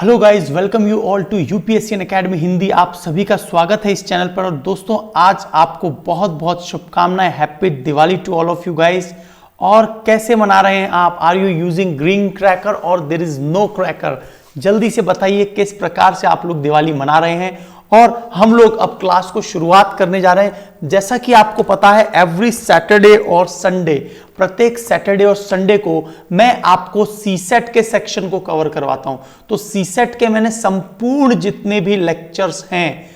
Hello guys, welcome you all to UPSC academy Hindi. आप सभी का स्वागत है इस चैनल पर। और दोस्तों, आज आपको बहुत बहुत शुभकामनाएं। Happy Diwali to all of you guys. और कैसे मना रहे हैं आप? Are you using green cracker और देयर इज नो क्रैकर? जल्दी से बताइए किस प्रकार से आप लोग दिवाली मना रहे हैं। और हम लोग अब क्लास को शुरुआत करने जा रहे हैं। जैसा कि आपको पता है, एवरी सैटरडे और संडे, प्रत्येक सैटरडे और संडे को मैं आपको सीसेट के सेक्शन को कवर करवाता हूं। तो सीसेट के मैंने संपूर्ण जितने भी लेक्चर्स हैं,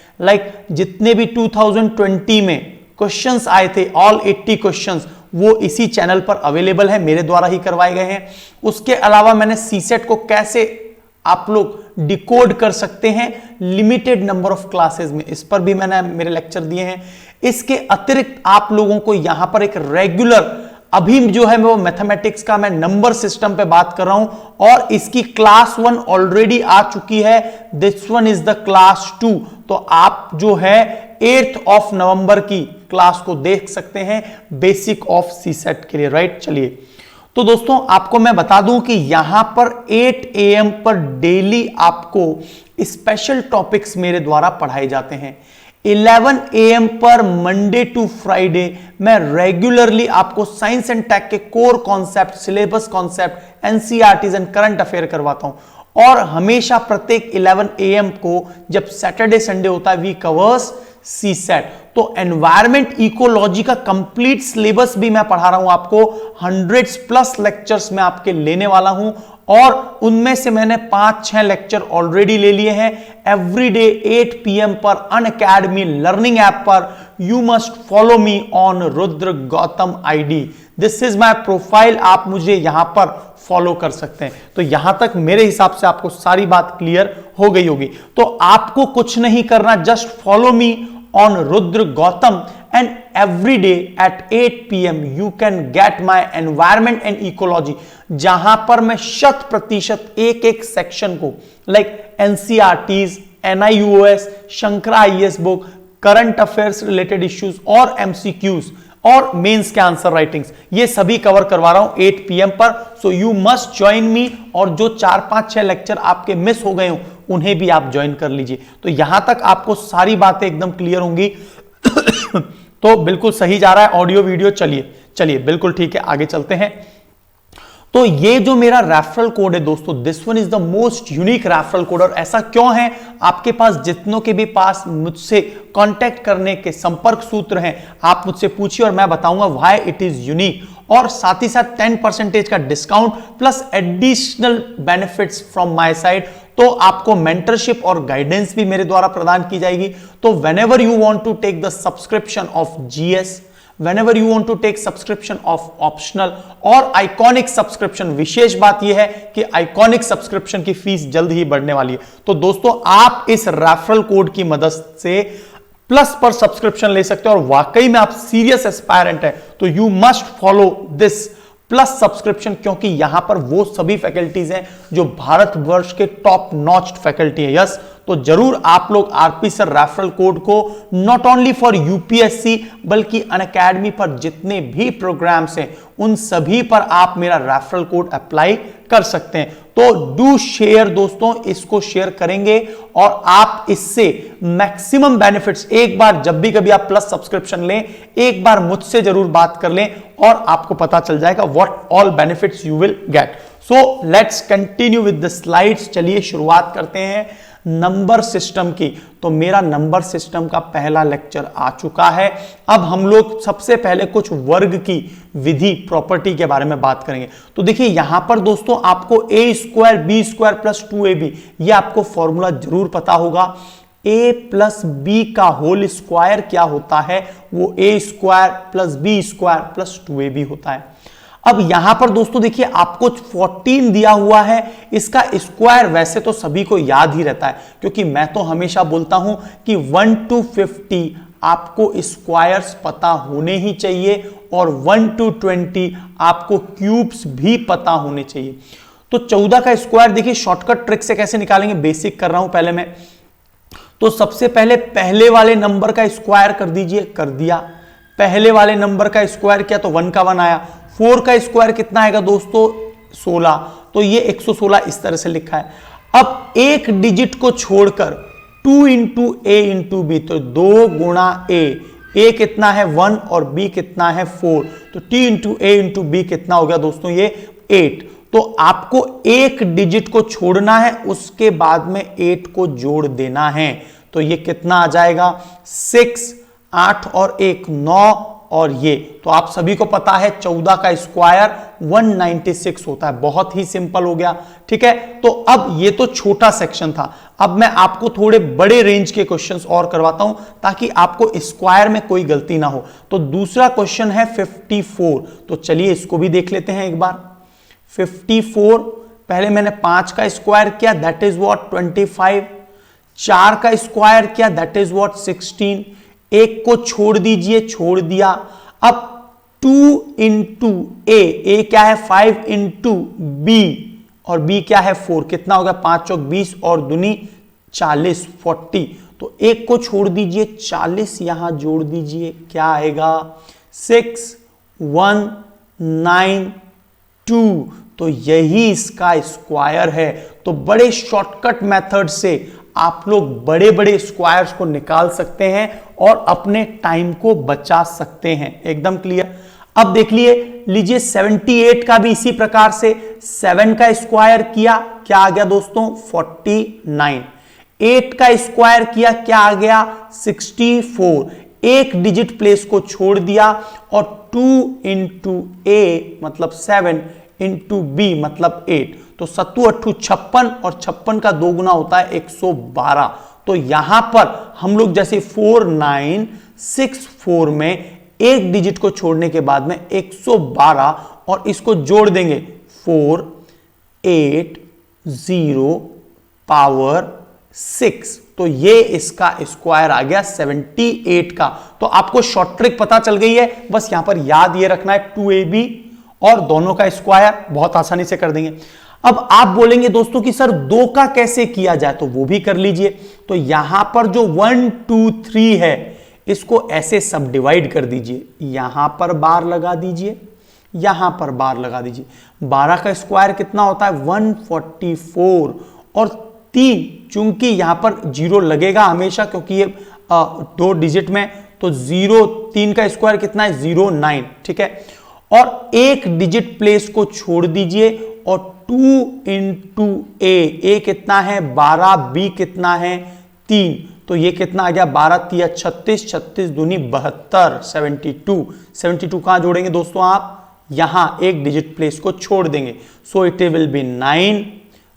जितने भी 2020 में क्वेश्चंस आए थे, ऑल 80 क्वेश्चंस, वो इसी चैनल पर अवेलेबल है, मेरे द्वारा ही करवाए गए हैं। उसके अलावा मैंने सीसेट को कैसे आप लोग डिकोड कर सकते हैं लिमिटेड नंबर ऑफ क्लासेस में, इस पर भी मैंने मेरे लेक्चर दिए हैं। इसके अतिरिक्त आप लोगों को यहां पर एक रेगुलर, अभी जो है वो मैथमेटिक्स का मैं नंबर सिस्टम पे बात कर रहा हूं और इसकी क्लास 1 ऑलरेडी आ चुकी है। This one is the class 2। तो आप जो है 8 ऑफ नवंबर की क्लास को देख सकते हैं बेसिक ऑफ सीसेट के लिए, राइट। चलिए, तो दोस्तों आपको मैं बता दूं कि यहां पर 8 AM पर डेली आपको स्पेशल टॉपिक्स मेरे द्वारा पढ़ाए जाते हैं। 11 AM पर मंडे टू फ्राइडे मैं रेगुलरली आपको साइंस एंड टेक के core concept, syllabus concept, NCERTs and current affair करवाता हूं। और हमेशा प्रत्येक 11 AM को जब सैटरडे संडे होता है, वी कवर्स सीसेट। तो एनवायरमेंट इकोलॉजी का कंप्लीट सिलेबस भी मैं पढ़ा रहा हूं आपको। 100+ लेक्चर्स मैं आपके लेने वाला हूं और उनमें से मैंने 5-6 लेक्चर ऑलरेडी ले लिए हैं। एवरीडे 8 PM पर अनअकैडमी लर्निंग ऐप पर you must follow me on Rudra Gautam ID। This is my profile. आप मुझे यहां पर फॉलो कर सकते हैं। तो यहां तक मेरे हिसाब से आपको सारी बात क्लियर हो गई होगी। तो आपको कुछ नहीं करना, just follow me on Rudra Gautam, and every day at 8 PM you can get my environment and ecology, जहां पर मैं 100% एक सेक्शन को NCERTs, NIUS, Shankara IAS book, current affairs related issues और MCQs और मेंस के आंसर राइटिंग्स, ये सभी कवर करवा रहा हूं 8 PM पर। So you must join me. और जो 4-5-6 लेक्चर आपके मिस हो गए हो उन्हें भी आप ज्वाइन कर लीजिए। तो यहां तक आपको सारी बातें एकदम क्लियर होंगी। तो बिल्कुल सही जा रहा है ऑडियो वीडियो। चलिए बिल्कुल ठीक है, आगे चलते हैं। तो ये जो मेरा रेफरल कोड है दोस्तों, this one is the most unique referral code. और ऐसा क्यों है? आपके पास जितनों के भी पास मुझसे कांटेक्ट करने के संपर्क सूत्र हैं, आप मुझसे पूछिए और मैं बताऊंगा व्हाई इट इज यूनिक। और साथ ही साथ 10% का discount plus additional benefits from my side. तो आपको मेंटरशिप और गाइडेंस भी मेरे द्वारा प्रदान की जाएगी। तो whenever you want to take the subscription of GS, whenever you want to take subscription of optional और आइकॉनिक सब्सक्रिप्शन, विशेष बात यह है कि आइकॉनिक सब्सक्रिप्शन की फीस जल्द ही बढ़ने वाली है। तो दोस्तों, आप इस रेफरल कोड की मदद से प्लस पर सब्सक्रिप्शन ले सकते हैं और वाकई में आप सीरियस एस्पायरेंट है तो you must follow this plus subscription, क्योंकि यहां पर वो सभी फैकल्टीज हैं जो भारतवर्ष के टॉप नॉच फैकल्टी है। यस, तो जरूर आप लोग आरपी सर रेफरल कोड को नॉट ओनली फॉर यूपीएससी बल्कि अनअकैडमी पर जितने भी प्रोग्राम्स हैं उन सभी पर आप मेरा रेफरल कोड अप्लाई कर सकते हैं। तो डू शेयर दोस्तों, इसको शेयर करेंगे और आप इससे मैक्सिमम बेनिफिट्स, एक बार जब भी कभी आप प्लस सब्सक्रिप्शन लें, एक बार मुझसे जरूर बात कर लें और आपको पता चल जाएगा what all benefits you will gate. So let's continue with the slides. चलिए शुरुआत करते हैं नंबर सिस्टम की। तो मेरा नंबर सिस्टम का पहला लेक्चर आ चुका है। अब हम लोग सबसे पहले कुछ वर्ग की विधि, प्रॉपर्टी के बारे में बात करेंगे। तो देखिए यहां पर दोस्तों आपको a² b² + 2ab, ये आपको फॉर्मूला जरूर पता होगा। a + b का होल स्क्वायर क्या होता है? वो a² + b² + 2ab होता है। अब यहां पर दोस्तों देखिए आपको 14 दिया हुआ है, इसका स्क्वायर वैसे तो सभी को याद ही रहता है, क्योंकि मैं तो हमेशा बोलता हूं कि 1 to 50 आपको स्क्वायर्स पता होने ही चाहिए और 1 to 20 आपको क्यूब्स भी पता होने चाहिए। तो 14 का स्क्वायर देखिए शॉर्टकट ट्रिक से कैसे निकालेंगे, बेसिक कर रहा हूं पहले मैं। तो सबसे पहले पहले वाले नंबर का स्क्वायर कर दीजिए, कर दिया। पहले वाले नंबर का स्क्वायर किया तो 1 का 1 आया। 4 का स्क्वायर कितना आएगा दोस्तों? 16। तो ये 116 इस तरह से लिखा है। अब एक डिजिट को छोड़कर 2 इंटू ए इंटू बी, तो 2 गुणा ए कितना है 1 और बी कितना है 4, तो टी इंटू ए इंटू बी कितना हो गया दोस्तों ये 8। तो आपको एक डिजिट को छोड़ना है, उसके बाद में 8 को जोड़ देना है, तो ये कितना आ जाएगा 6, 8 और 1 9, और ये तो आप सभी को पता है 14 का स्क्वायर 196 होता है। बहुत ही सिंपल हो गया, ठीक है। तो अब ये तो छोटा सेक्शन था, अब मैं आपको थोड़े बड़े रेंज के क्वेश्चंस और करवाता हूं ताकि आपको स्क्वायर में कोई गलती ना हो। तो दूसरा क्वेश्चन है 54, तो चलिए इसको भी देख लेते हैं एक बार। 54, पहले मैंने 5 का स्क्वायर किया, दैट इज व्हाट 25, 4 का स्क्वायर किया, दैट इज व्हाट 16, एक को छोड़ दीजिए, छोड़ दिया। अब 2 इंटू ए क्या है 5 इंटू बी, और बी क्या है 4, कितना होगा 5 चौक 20 और दूनी 40 40, तो एक को छोड़ दीजिए, 40 यहां जोड़ दीजिए, क्या आएगा 6 1 9 2, तो यही इसका स्क्वायर है। तो बड़े शॉर्टकट मेथड से आप लोग बड़े बड़े स्क्वायर्स को निकाल सकते हैं और अपने टाइम को बचा सकते हैं, एकदम क्लियर। अब देख लीजिए 78 का भी इसी प्रकार से 7 का स्क्वायर किया, क्या आ गया दोस्तों 49, 8 का स्क्वायर किया, क्या आ गया 64, एक डिजिट प्लेस को छोड़ दिया, और 2 इंटू ए मतलब 7 इंटू बी मतलब 8, तो 7 8 56, और 56 का 2 गुना होता है 112। तो यहां पर हम लोग जैसे 4964 में एक डिजिट को छोड़ने के बाद में 112 और इसको जोड़ देंगे 4 8 0 पावर 6, तो ये इसका स्क्वायर आ गया 78 का। तो आपको शॉर्ट ट्रिक पता चल गई है, बस यहां पर याद ये रखना है 2ab और दोनों का स्क्वायर बहुत आसानी से कर देंगे। अब आप बोलेंगे दोस्तों कि सर 2 का कैसे किया जाए, तो वो भी कर लीजिए। तो यहां पर जो 1 2 3 है इसको ऐसे सब डिवाइड कर दीजिए, यहां पर बार लगा दीजिए, यहां पर बार लगा दीजिए। 12 का स्क्वायर कितना होता है 144, और 3 चूंकि यहां पर 0 लगेगा हमेशा क्योंकि ये 2 डिजिट में, तो 0 3 का स्क्वायर कितना है 09, ठीक है। और एक डिजिट प्लेस को छोड़ दीजिए, और 2 इंटू ए कितना है 12, बी कितना है 3, तो ये कितना आ गया 12 3 36, 36 दूनी 72, 72 कहां जोड़ेंगे दोस्तों आप, यहां एक डिजिट प्लेस को छोड़ देंगे। So it will be 9,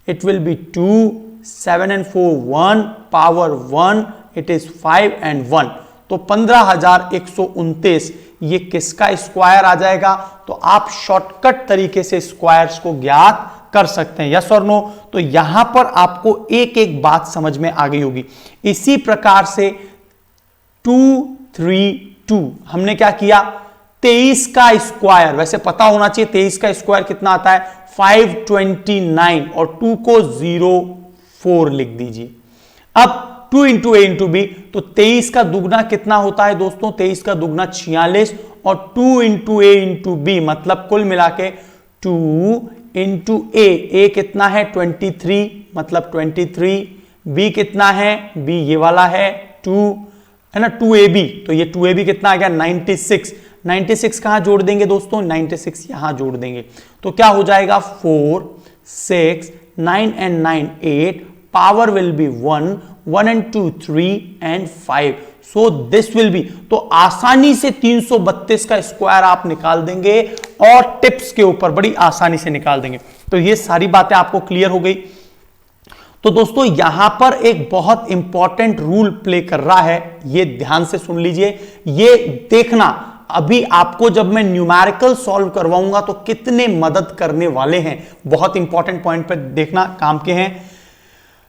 it will be 2, 7 and 4 1 power 1, it is 5 and 1, तो 15,129 ये किसका स्क्वायर आ जाएगा। तो आप शॉर्टकट तरीके से स्क्वायर्स को ज्ञात कर सकते हैं, यस और नो। तो यहां पर आपको एक एक बात समझ में आ गई होगी। इसी प्रकार से 2 3 2 हमने क्या किया 23 का स्क्वायर, वैसे पता होना चाहिए 23 का स्क्वायर कितना आता है 529, और 2 को 04 लिख दीजिए। अब 2 इंटू ए इंटू बी, तो 23 का दुगना कितना होता है दोस्तों 23 का दुगना 46, और 2 इंटू ए इंटू बी मतलब कुल मिला के 2 इंटू ए कितना है 23 मतलब 23, बी कितना है बी ये वाला है 2 है ना 2ab, तो ये 2ab कितना आ गया 96, 96 कहां जोड़ देंगे दोस्तों 96 यहां जोड़ देंगे, तो क्या हो जाएगा 4 6 9 and 9 8, power will be 1 1 and 2 3 and 5, so this will be, तो आसानी से 332 का स्क्वायर आप निकाल देंगे और टिप्स के ऊपर बड़ी आसानी से निकाल देंगे। तो ये सारी बातें आपको क्लियर हो गई। तो दोस्तों यहां पर एक बहुत इंपॉर्टेंट रूल प्ले कर रहा है, ये ध्यान से सुन लीजिए, ये देखना अभी आपको जब मैं न्यूमेरिकल सॉल्व करवाऊंगा तो कितने मदद करने वाले हैं, बहुत इंपॉर्टेंट पॉइंट पर देखना काम के हैं।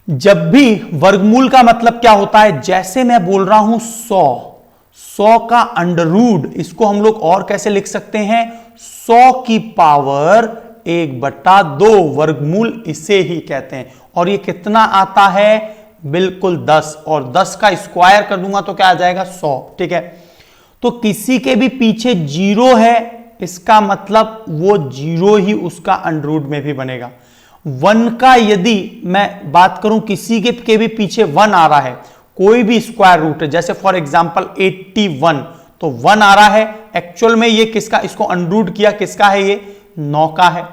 जब भी वर्गमूल का मतलब क्या होता है, जैसे मैं बोल रहा हूं 100 का अंडररूट, इसको हम लोग और कैसे लिख सकते हैं 100 की पावर 1/2 वर्गमूल इसे ही कहते हैं। और ये कितना आता है बिल्कुल 10, और 10 का स्क्वायर कर दूंगा तो क्या आ जाएगा 100, ठीक है। तो किसी के भी पीछे 0 है, इसका मतलब वो 0 ही उसका अंडररूट में भी बनेगा, वन का यदि मैं बात करूं किसी के भी पीछे वन आ रहा है, कोई भी स्क्वायर रूट है, जैसे फॉर एग्जांपल 81, तो 1 आ रहा है, एक्चुअल में ये किसका, इसको अनरूट किया, किसका है ये 9 का है।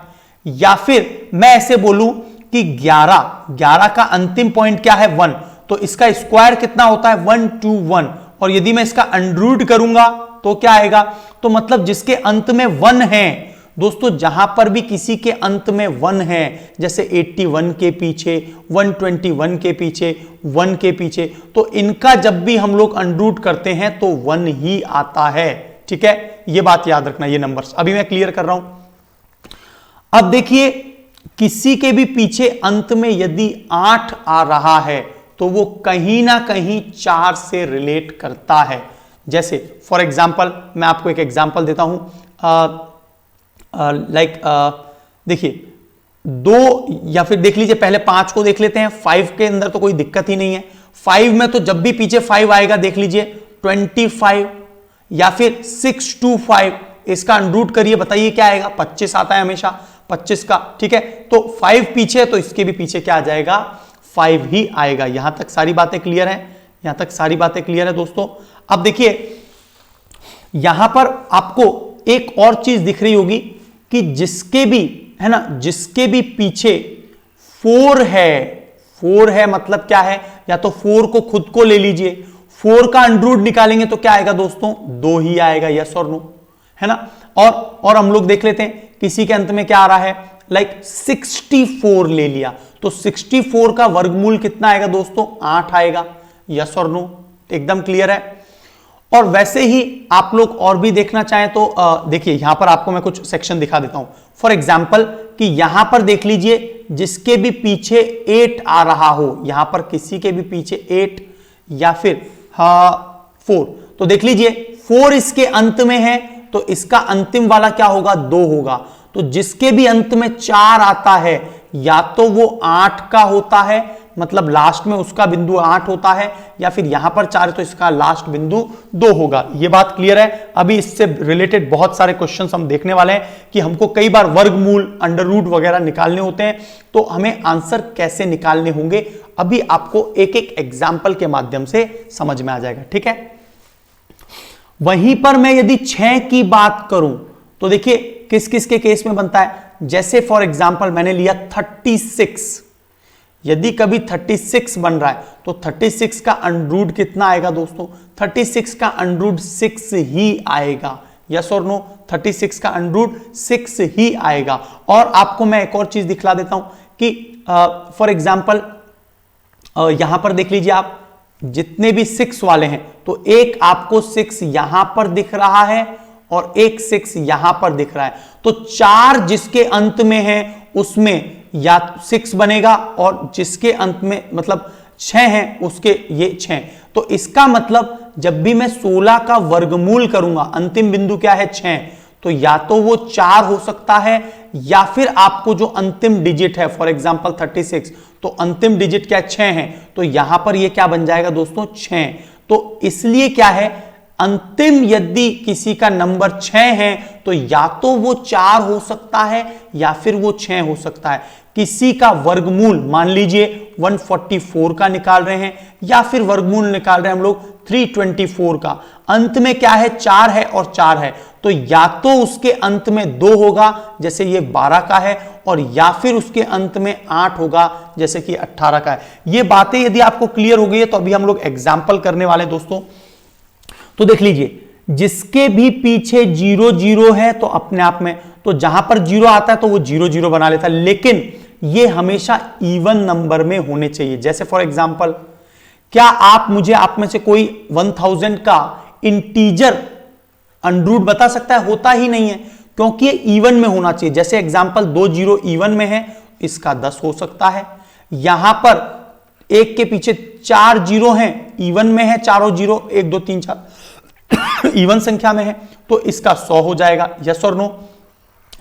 या फिर मैं ऐसे बोलूं कि 11 का अंतिम पॉइंट क्या है 1, तो इसका स्क्वायर कितना होता है 121, और यदि मैं इसका अनरूट करूंगा तो क्या आएगा, तो मतलब जिसके अंत में 1 है दोस्तों, जहां पर भी किसी के अंत में 1 है, जैसे 81 के पीछे, 121 के पीछे, 1 के पीछे, तो इनका जब भी हम लोग अनरूट करते हैं तो 1 ही आता है। ठीक है, ये बात याद रखना, ये नंबर्स अभी मैं क्लियर कर रहा हूं। अब देखिए किसी के भी पीछे अंत में यदि 8 आ रहा है तो वो कहीं ना कहीं 4 से रिलेट करता है। जैसे फॉर एग्जाम्पल मैं आपको एक एग्जाम्पल देता हूं, देखिए 2 या फिर देख लीजिए पहले 5 को देख लेते हैं। 5 के अंदर तो कोई दिक्कत ही नहीं है। 5 में तो जब भी पीछे 5 आएगा देख लीजिए 25 या फिर 625, इसका अनरूट करिए, बताइए क्या आएगा, 25 आता है हमेशा 25 का। ठीक है, तो 5 पीछे तो इसके भी पीछे क्या आ जाएगा 5 ही आएगा। यहां तक सारी बातें क्लियर हैं, यहां तक सारी बातें क्लियर है दोस्तों। अब देखिए यहां पर आपको एक और चीज दिख रही होगी कि जिसके भी है ना, जिसके भी पीछे 4 है मतलब क्या है, या तो 4 को खुद को ले लीजिए, 4 का अंडरूट निकालेंगे तो क्या आएगा दोस्तों 2 ही आएगा, यस और नो, है ना। और हम लोग देख लेते हैं किसी के अंत में क्या आ रहा है, लाइक 64 ले लिया तो 64 का वर्गमूल कितना आएगा दोस्तों 8 आएगा, यस और नो, एकदम क्लियर है। और वैसे ही आप लोग और भी देखना चाहें तो देखिए यहां पर आपको मैं कुछ सेक्शन दिखा देता हूं। फॉर एग्जाम्पल कि यहां पर देख लीजिए जिसके भी पीछे 8 आ रहा हो, यहां पर किसी के भी पीछे 8 या फिर 4, तो देख लीजिए 4 इसके अंत में है तो इसका अंतिम वाला क्या होगा 2 होगा। तो जिसके भी अंत में 4 आता है या तो वो 8 का होता है, मतलब लास्ट में उसका बिंदु 8 होता है, या फिर यहां पर 4 तो इसका लास्ट बिंदु 2 होगा। ये बात क्लियर है। अभी इससे रिलेटेड बहुत सारे क्वेश्चंस हम देखने वाले हैं कि हमको कई बार वर्गमूल, अंडर रूट वगैरह निकालने होते हैं, तो हमें आंसर कैसे निकालने होंगे अभी आपको एक एक एग्जाम्पल के माध्यम से समझ में आ जाएगा। ठीक है, वहीं पर मैं यदि 6 की बात करूं तो देखिए किस किस के केस में बनता है। जैसे फॉर एग्जाम्पल मैंने लिया 36, यदि कभी 36 बन रहा है तो 36 का अंडरूट कितना आएगा दोस्तों, 36 का अंडरूट 6 ही आएगा, यस और नो, 36 का अंडरूट 6 ही आएगा। और आपको मैं एक और चीज दिखला देता हूं कि फॉर एग्जाम्पल यहां पर देख लीजिए आप जितने भी 6 वाले हैं तो एक आपको 6 यहां पर दिख रहा है और एक 6 यहां पर दिख रहा है, तो 4 जिसके अंत में है उसमें या 6 बनेगा और जिसके अंत में मतलब 6 है उसके ये 6। तो इसका मतलब जब भी मैं 16 का वर्गमूल करूंगा, अंतिम बिंदु क्या है 6, तो या तो वो 4 हो सकता है या फिर आपको जो अंतिम डिजिट है फॉर एग्जांपल 36, तो अंतिम डिजिट क्या 6 है, तो यहां पर ये क्या बन जाएगा दोस्तों 6। तो इसलिए क्या है, अंतिम यदि किसी का नंबर 6 है तो या तो वो 4 हो सकता है या फिर वो 6 हो सकता है। किसी का वर्गमूल मान लीजिए 144 का निकाल रहे हैं या फिर वर्गमूल निकाल रहे हैं हम लोग 324 का, अंत में क्या है 4 है और 4 है, तो या तो उसके अंत में 2 होगा जैसे ये 12 का है, और या फिर उसके अंत में 8 होगा जैसे कि 18 का है। ये बातें यदि आपको क्लियर हो गई है तो अभी हम लोग एग्जाम्पल करने वाले हैं दोस्तों। तो देख लीजिए जिसके भी पीछे 0 0 है तो अपने आप में, तो जहां पर 0 आता है तो वो 0 0 बना लेता है, लेकिन ये हमेशा इवन नंबर में होने चाहिए। जैसे फॉर एग्जांपल क्या आप में से कोई 1000 का इंटीजर अंडरूट बता सकता है? होता ही नहीं है, क्योंकि ये इवन में होना चाहिए। जैसे एग्जांपल 2 0 इवन में है, इसका 10 हो सकता है। यहां पर एक के पीछे 4 0 हैं, इवन में है, चारों 0 1 2 3 4 इवन संख्या में है, तो इसका 100 हो जाएगा, यस और नो।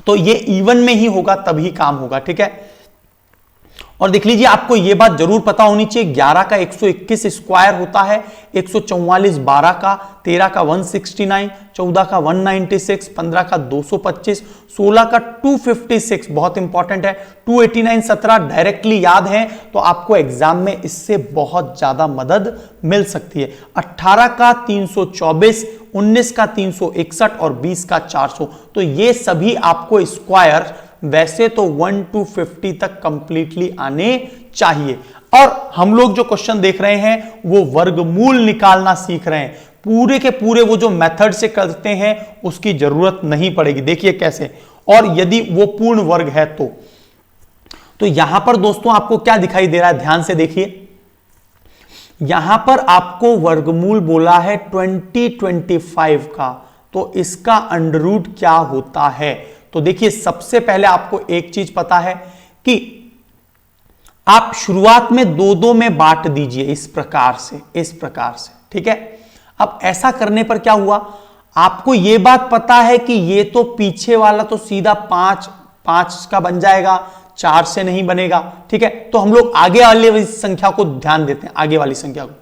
तो ये इवन में ही होगा तभी काम होगा। ठीक है, और देख लीजिए, आपको यह बात जरूर पता होनी चाहिए, 11 का 121 स्क्वायर होता है 144, 12 का, 13 का 169, 14 का 196, 15 का 225, 16 का 256, बहुत इंपॉर्टेंट है, 289, 17 डायरेक्टली याद है तो आपको एग्जाम में इससे बहुत ज्यादा मदद मिल सकती है। 18 का 324, 19 का 361 और 20 का 400। तो ये सभी आपको स्क्वायर वैसे तो 1 to 50 तक कंप्लीटली आने चाहिए। और हम लोग जो क्वेश्चन देख रहे हैं वो वर्गमूल निकालना सीख रहे हैं, पूरे के पूरे वो जो मेथड से करते हैं उसकी जरूरत नहीं पड़ेगी। देखिए कैसे, और यदि वो पूर्ण वर्ग है तो यहां पर दोस्तों आपको क्या दिखाई दे रहा है, ध्यान से देखिए, यहां पर आपको वर्गमूल बोला है 2025 का, तो इसका अंडर रूट क्या होता है। तो देखिए, सबसे पहले आपको एक चीज पता है कि आप शुरुआत में 2-2 में बांट दीजिए, इस प्रकार से, ठीक है। अब ऐसा करने पर क्या हुआ, आपको यह बात पता है कि ये तो पीछे वाला तो सीधा 5 का बन जाएगा, 4 से नहीं बनेगा, ठीक है। तो हम लोग आगे वाली संख्या को ध्यान देते हैं, आगे वाली संख्या को।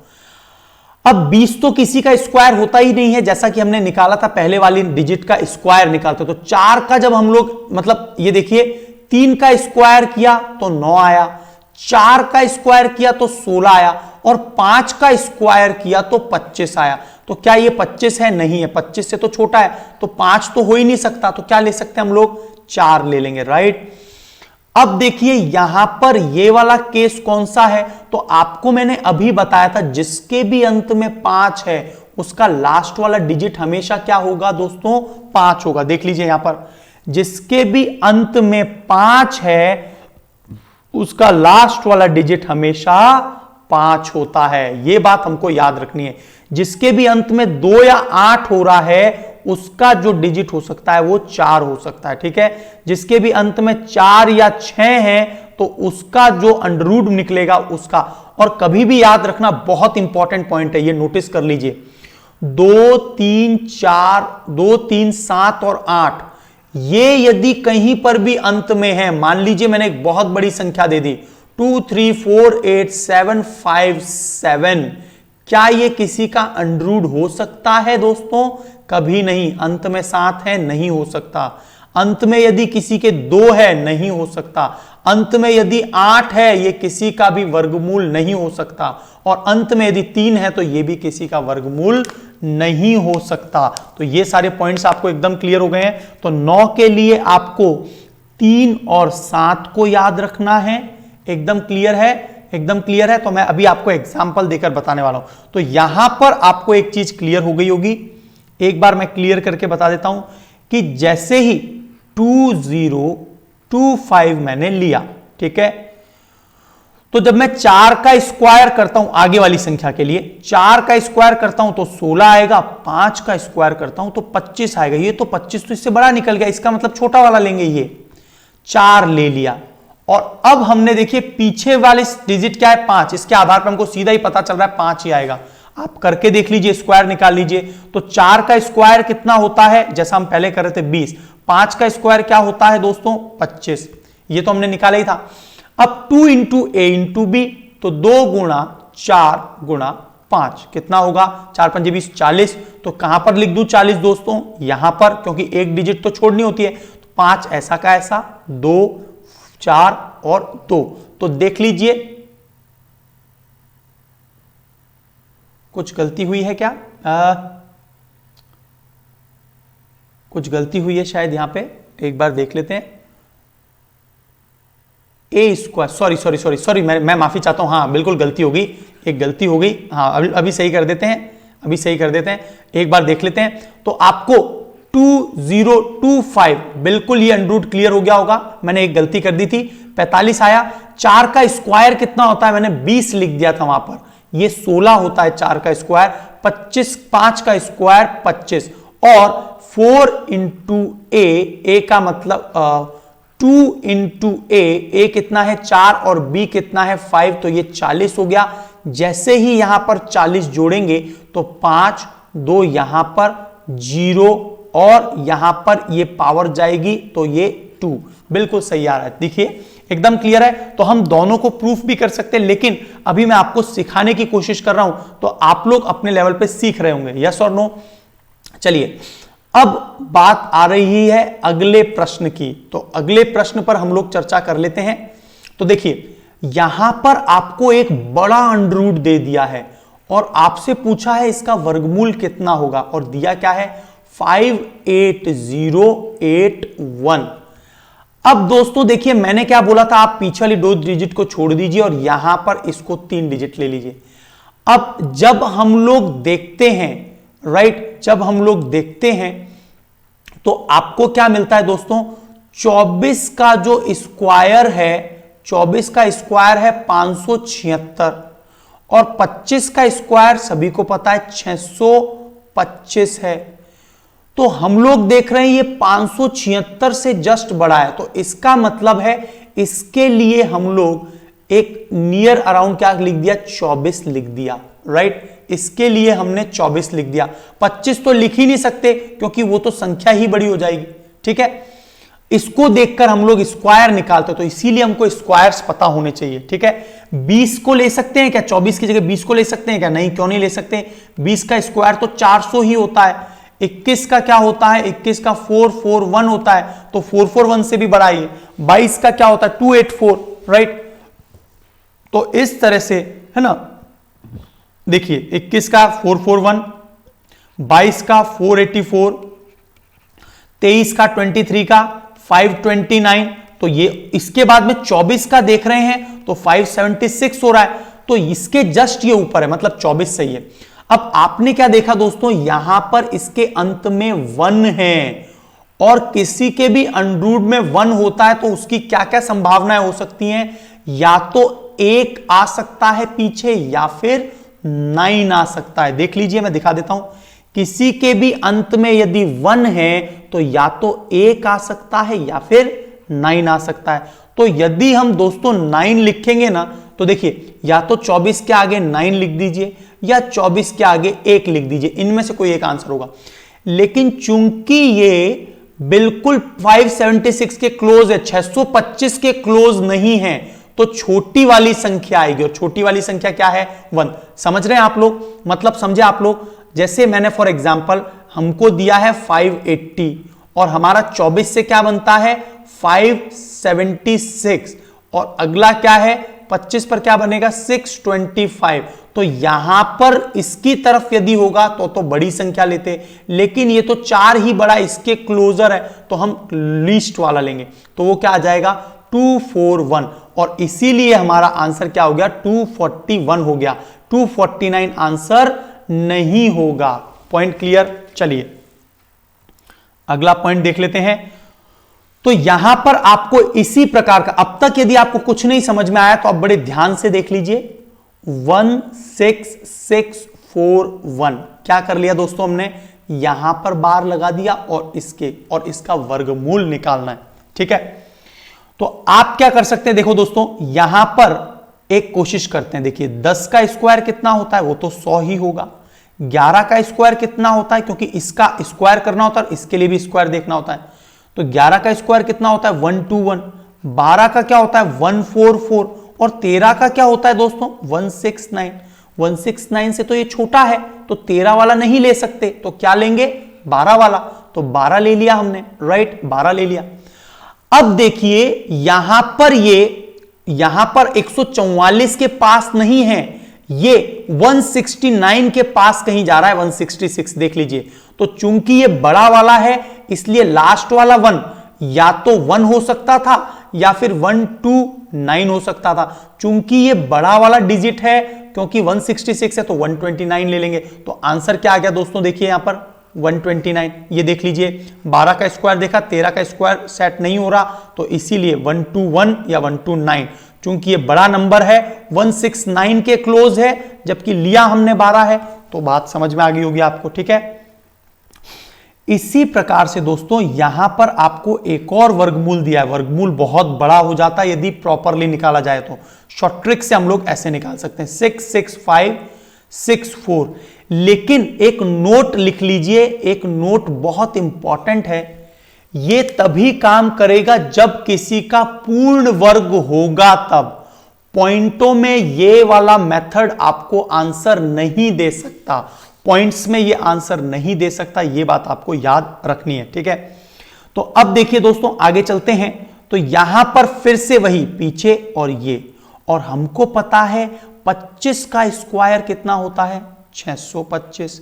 अब 20 तो किसी का स्क्वायर होता ही नहीं है, जैसा कि हमने निकाला था, पहले वाली डिजिट का स्क्वायर निकालते। तो 4 का जब हम लोग, मतलब ये देखिए, 3 का स्क्वायर किया तो 9 आया, 4 का स्क्वायर किया तो 16 आया, और 5 का स्क्वायर किया तो 25 आया। तो क्या ये 25 है? नहीं है, 25 से तो छोटा है, तो 5 तो हो ही नहीं सकता। तो क्या ले सकते हैं हम लोग? 4 ले लेंगे, राइट। अब देखिए यहां पर ये वाला केस कौन सा है, तो आपको मैंने अभी बताया था, जिसके भी अंत में 5 है उसका लास्ट वाला डिजिट हमेशा क्या होगा दोस्तों? 5 होगा। देख लीजिए यहां पर, जिसके भी अंत में 5 है उसका लास्ट वाला डिजिट हमेशा 5 होता है। यह बात हमको याद रखनी है। जिसके भी अंत में 2 या 8 हो रहा है उसका जो डिजिट हो सकता है वो 4 हो सकता है, ठीक है। जिसके भी अंत में 4 या 6 है तो उसका जो अंडर रूट निकलेगा उसका। और कभी भी याद रखना, बहुत इंपॉर्टेंट पॉइंट है, ये नोटिस कर लीजिए, 2, 3, 4, 2, 3, 7 और 8, ये यदि कहीं पर भी अंत में है, मान लीजिए मैंने एक बहुत बड़ी संख्या दे दी 2, 3, 4, 8, 7, 5, 7, क्या ये किसी का अंडर रूट हो सकता है दोस्तों? कभी नहीं। अंत में 7 है, नहीं हो सकता। अंत में यदि किसी के 2 है, नहीं हो सकता। अंत में यदि 8 है, ये किसी का भी वर्गमूल नहीं हो सकता। और अंत में यदि 3 है तो ये भी किसी का वर्गमूल नहीं हो सकता। तो ये सारे पॉइंट्स आपको एकदम क्लियर हो गए हैं। तो 9 के लिए आपको 3 और 7 को याद रखना है। एकदम क्लियर है, एकदम क्लियर है। तो मैं अभी आपको एग्जांपल देकर बताने वाला हूं। तो यहां पर आपको एक चीज क्लियर हो गई होगी, एक बार मैं क्लियर करके बता देता हूं कि जैसे ही 2025 मैंने लिया, ठीक है, तो जब मैं 4 का स्क्वायर करता हूं, आगे वाली संख्या के लिए 4 का स्क्वायर करता हूं तो 16 आएगा, 5 का स्क्वायर करता हूं तो 25 आएगा। ये तो 25 तो इससे बड़ा निकल गया, इसका मतलब छोटा वाला लेंगे, ये 4 ले लिया। और अब हमने देखिए पीछे वाले डिजिट क्या है? 5। इसके आधार पर हमको सीधा ही पता चल रहा है 5 ही आएगा। आप करके देख लीजिए, स्क्वायर निकाल लीजिए। तो 4 का स्क्वायर कितना होता है? जैसा हम पहले कर रहे थे 20। 5 का स्क्वायर क्या होता है दोस्तों? 25। ये तो हमने निकाला ही था। अब 2 इंटू ए इंटू बी, तो 2 गुणा 4 गुणा 5 कितना होगा? 4 5 20, 40। तो कहां पर लिख दूं 40 दोस्तों? यहां पर, क्योंकि एक डिजिट तो छोड़नी होती है। तो 5 ऐसा का ऐसा, 2, 4 और 2। तो देख लीजिए कुछ गलती हुई है क्या? कुछ गलती हुई है शायद यहां पे, एक बार देख लेते हैं। ए स्क्वायर, सॉरी, मैं माफी चाहता हूं। हाँ बिल्कुल गलती हो गई, एक गलती हो गई। हाँ अभी सही कर देते हैं, एक बार देख लेते हैं। तो आपको 2025 बिल्कुल ये अंडर रूट क्लियर हो गया होगा। मैंने एक गलती कर दी थी, 45 आया। 4 का स्क्वायर कितना होता है? मैंने 20 लिख दिया था वहां पर, ये 16 होता है 4 का स्क्वायर। 25, 5 का स्क्वायर 25, और 4 इंटू ए का मतलब 2 इंटू ए कितना है? 4, और बी कितना है? 5। तो ये 40 हो गया। जैसे ही यहां पर 40 जोड़ेंगे तो 5, 2 यहां पर 0, और यहां पर ये पावर जाएगी तो ये 2। बिल्कुल सही आ रहा है। देखिए एकदम क्लियर है? तो हम दोनों को प्रूफ भी कर सकते हैं, लेकिन अभी मैं आपको सिखाने की कोशिश कर रहा हूं, तो आप लोग अपने लेवल पे सीख रहे होंगे। यस और नो? चलिए, अब बात आ रही है अगले प्रश्न की। तो अगले प्रश्न पर हम लोग चर्चा कर लेते हैं। तो देखिए, यहां पर आपको एक बड़ा अंडर रूट दे दिया है और आपसे पूछा है इसका वर्गमूल कितना होगा, और दिया क्या है? 58081। अब दोस्तों देखिए, मैंने क्या बोला था, आप पीछे वाली 2 डिजिट को छोड़ दीजिए और यहां पर इसको 3 डिजिट ले लीजिए। अब जब हम लोग देखते हैं, राइट, जब हम लोग देखते हैं तो आपको क्या मिलता है दोस्तों? 24 का जो स्क्वायर है, 24 का स्क्वायर है 576, और 25 का स्क्वायर सभी को पता है 625 है। तो हम लोग देख रहे हैं ये 576 से जस्ट बड़ा है, तो इसका मतलब है इसके लिए हम लोग एक नियर अराउंड क्या लिख दिया? 24 लिख दिया, राइट। इसके लिए हमने 24 लिख दिया। 25 तो लिख ही नहीं सकते क्योंकि वो तो संख्या ही बड़ी हो जाएगी, ठीक है। इसको देखकर हम लोग स्क्वायर निकालते, तो इसीलिए हमको स्क्वायर्स पता होने चाहिए, ठीक है। 20 को ले सकते हैं क्या? 24 की जगह 20 को ले सकते हैं क्या? नहीं, क्यों नहीं ले सकते? 20 का स्क्वायर तो 400 ही होता है। 21 का क्या होता है? 21 का 441 होता है, तो 441 से भी बड़ा ही। 22 का क्या होता है? 284, राइट। तो इस तरह से है ना, देखिए 21 का 441, 22 का 484, 23 का 23 का 529, तो ये इसके बाद में 24 का देख रहे हैं तो 576 हो रहा है, तो इसके जस्ट ये ऊपर है, मतलब 24 सही है। अब आपने क्या देखा दोस्तों, यहां पर इसके अंत में 1 है, और किसी के भी अंडर में 1 होता है तो उसकी क्या क्या संभावनाएं हो सकती हैं? या तो 1 आ सकता है पीछे, या फिर 9 आ सकता है। देख लीजिए, मैं दिखा देता हूं। किसी के भी अंत में यदि 1 है तो या तो 1 आ सकता है या फिर 9 आ सकता है। तो यदि हम दोस्तों 9 लिखेंगे ना, तो देखिए या तो 24 के आगे 9 लिख दीजिए या 24 के आगे 1 लिख दीजिए, इनमें से कोई एक आंसर होगा। लेकिन चूंकि ये बिल्कुल 576 के क्लोज है, 625 के क्लोज नहीं है, तो छोटी वाली संख्या आएगी, और छोटी वाली संख्या क्या है? 1। समझ रहे हैं आप लोग? मतलब समझे आप लोग? जैसे मैंने फॉर एग्जांपल हमको दिया है 580 और हमारा 24 से क्या बनता है? 576, और अगला क्या है? 25 पर क्या बनेगा? 625। तो यहां पर इसकी तरफ यदि होगा तो बड़ी संख्या लेते, लेकिन ये तो 4 ही बड़ा इसके क्लोजर है, तो हम लीस्ट वाला लेंगे, तो वो क्या आ जाएगा? 241, और इसीलिए हमारा आंसर क्या हो गया? 241 हो गया। 249 आंसर नहीं होगा। Point clear? चलिए अगला पॉइंट देख लेते हैं। तो यहां पर आपको इसी प्रकार का, अब तक यदि आपको कुछ नहीं समझ में आया तो आप बड़े ध्यान से देख लीजिए। 16641 क्या कर लिया दोस्तों हमने? यहां पर बार लगा दिया और इसका वर्गमूल निकालना है, ठीक है। तो आप क्या कर सकते हैं? देखो दोस्तों, यहां पर एक कोशिश करते हैं। देखिए 10 का स्क्वायर कितना होता है? वो तो 100 ही होगा। 11 का स्क्वायर कितना होता है? क्योंकि इसका स्क्वायर करना होता है, इसके लिए भी स्क्वायर देखना होता है, तो 11 का स्क्वायर कितना होता है? 121। 12 का क्या होता है? 144। और 13 का क्या होता है दोस्तों? 169। 169 से तो ये छोटा है, तो 13 वाला नहीं ले सकते, तो क्या लेंगे? 12 वाला। तो 12 ले लिया हमने, राइट, 12 ले लिया। अब देखिए यहां पर 144 के पास नहीं है, ये 169 के पास कहीं जा रहा है, 166। देख लीजिए, तो चूंकि ये बड़ा वाला है इसलिए लास्ट वाला 1 या तो 1 हो सकता था या फिर 129 हो सकता था। चूंकि ये बड़ा वाला डिजिट है, क्योंकि 166 है, तो 129 ले लेंगे। तो आंसर क्या आ गया दोस्तों? देखिए यहां पर 129। ये देख लीजिए, 12 का स्क्वायर देखा, 13 का स्क्वायर सेट नहीं हो रहा, तो इसीलिए 121 या 129। चूंकि ये बड़ा नंबर है, 169 के क्लोज है, जबकि लिया हमने 12 है, तो बात समझ में आ गई होगी आपको, ठीक है। इसी प्रकार से दोस्तों यहां पर आपको एक और वर्गमूल दिया है। वर्गमूल बहुत बड़ा हो जाता है यदि प्रॉपरली निकाला जाए, तो शॉर्ट ट्रिक से हम लोग ऐसे निकाल सकते हैं 66564। लेकिन एक नोट लिख लीजिए, एक नोट बहुत इंपॉर्टेंट है। ये तभी काम करेगा जब किसी का पूर्ण वर्ग होगा तब। पॉइंटों में ये वाला मेथड आपको आंसर नहीं दे सकता, पॉइंट्स में ये आंसर नहीं दे सकता, ये बात आपको याद रखनी है, ठीक है। तो अब देखिए दोस्तों आगे चलते हैं। तो यहां पर फिर से वही पीछे और ये, और हमको पता है 25 का स्क्वायर कितना होता है 625,